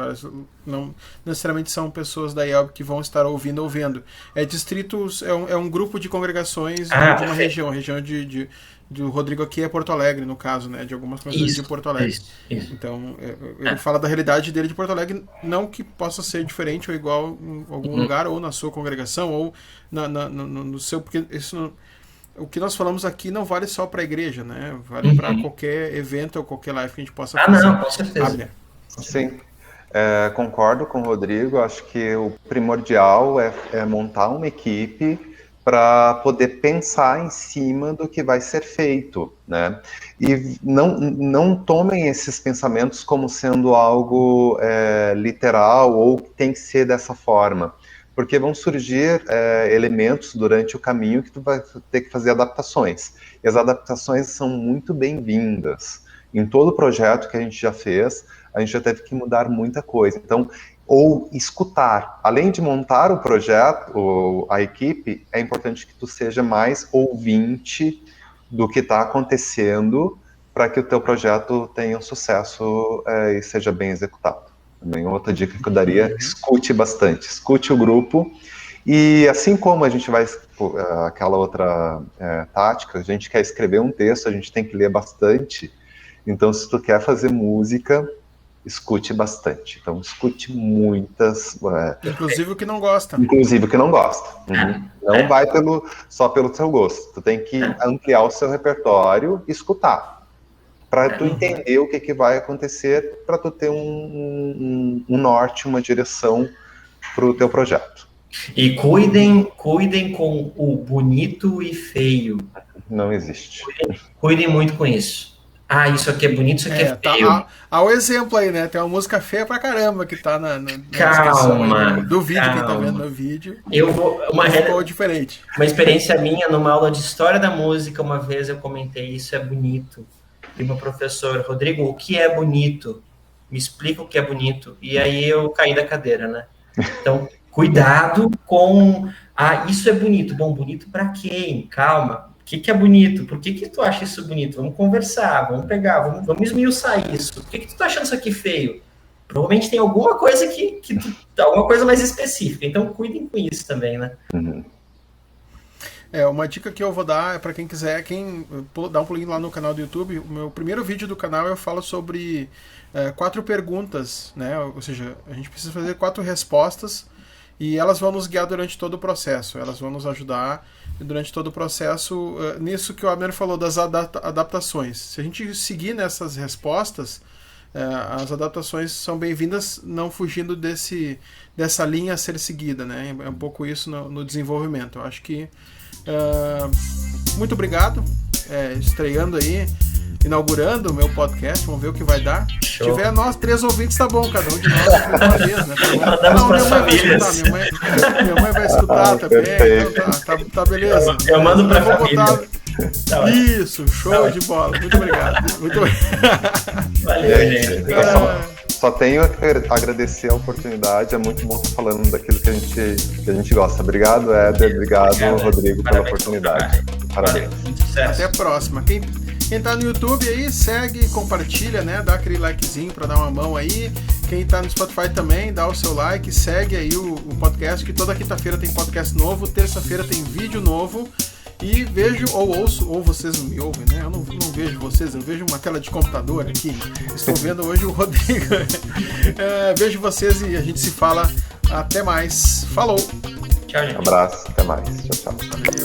não necessariamente são pessoas da IELB que vão estar ouvindo ou vendo. Distritos, é um grupo de congregações de uma região. A região do Rodrigo aqui é Porto Alegre, no caso, né? De algumas coisas de Porto Alegre. Isso. Então, ele fala da realidade dele de Porto Alegre, não que possa ser diferente ou igual em algum lugar, ou na sua congregação, ou no seu... Porque isso o que nós falamos aqui não vale só para a igreja, né? Vale para qualquer evento ou qualquer live que a gente possa fazer. Não, com certeza. Sim. Concordo com o Rodrigo. Acho que o primordial é montar uma equipe para poder pensar em cima do que vai ser feito, né? E não tomem esses pensamentos como sendo algo literal ou que tem que ser dessa forma, porque vão surgir elementos durante o caminho que tu vai ter que fazer adaptações. E as adaptações são muito bem-vindas. Em todo projeto que a gente já fez, a gente já teve que mudar muita coisa. Então, ou escutar. Além de montar o projeto, a equipe, é importante que tu seja mais ouvinte do que está acontecendo para que o teu projeto tenha um sucesso e seja bem executado. Também outra dica que eu daria, escute bastante. Escute o grupo. E assim como a gente vai... aquela outra tática, a gente quer escrever um texto, a gente tem que ler bastante. Então, se tu quer fazer música... escute bastante. Então, escute muitas... Inclusive o que não gosta. Inclusive o que não gosta. Não vai só pelo seu gosto. Tu tem que ampliar o seu repertório e escutar. Para tu entender o que vai acontecer, para tu ter um norte, uma direção para o teu projeto. E cuidem com o bonito e feio. Não existe. Cuidem muito com isso. Isso aqui é bonito, isso aqui é feio. Há o exemplo aí, né? Tem uma música feia pra caramba que tá na calma, do vídeo, quem tá vendo no vídeo. Ficou diferente. Uma experiência minha, numa aula de história da música, uma vez eu comentei, isso é bonito. E meu professor, Rodrigo, o que é bonito? Me explica o que é bonito. E aí eu caí da cadeira, né? Então, cuidado com... isso é bonito. Bom, bonito pra quem? Calma. que é bonito? Por que tu acha isso bonito? Vamos conversar, vamos pegar, vamos esmiuçar isso. Por que tu tá achando isso aqui feio? Provavelmente tem alguma coisa alguma coisa mais específica. Então, cuidem com isso também, né? Uhum. Uma dica que eu vou dar é para quem quiser, dá um pulinho lá no canal do YouTube. O meu primeiro vídeo do canal eu falo sobre 4 perguntas, né? Ou seja, a gente precisa fazer 4 respostas e elas vão nos guiar durante todo o processo. Elas vão nos ajudar durante todo o processo nisso que o Abner falou das adaptações. Se a gente seguir nessas respostas, as adaptações são bem-vindas, não fugindo dessa linha a ser seguida, né? É um pouco isso no desenvolvimento. Eu acho que muito obrigado, estreando aí, inaugurando o meu podcast, vamos ver o que vai dar. Se tiver nós 3 ouvintes, tá bom, cada um de nós uma vez, né? Minha mãe vai escutar também, então tá beleza. Eu mando pra família. Isso, show de bola, muito obrigado. Muito Valeu, gente. Só tenho a agradecer a oportunidade, é muito bom estar falando daquilo que a gente gosta. Obrigado, Éder, obrigado, Rodrigo, pela oportunidade. Parabéns. Até a próxima. Quem tá no YouTube aí, segue, compartilha, né? Dá aquele likezinho pra dar uma mão aí. Quem tá no Spotify também, dá o seu like, segue aí o podcast, que toda quinta-feira tem podcast novo, terça-feira tem vídeo novo. E vejo, ou ouço, ou vocês não me ouvem, né? Eu não vejo vocês, eu vejo uma tela de computador aqui. Estou vendo hoje o Rodrigo. Vejo vocês e a gente se fala. Até mais. Falou! Tchau, gente. Um abraço, até mais. Tchau, tchau.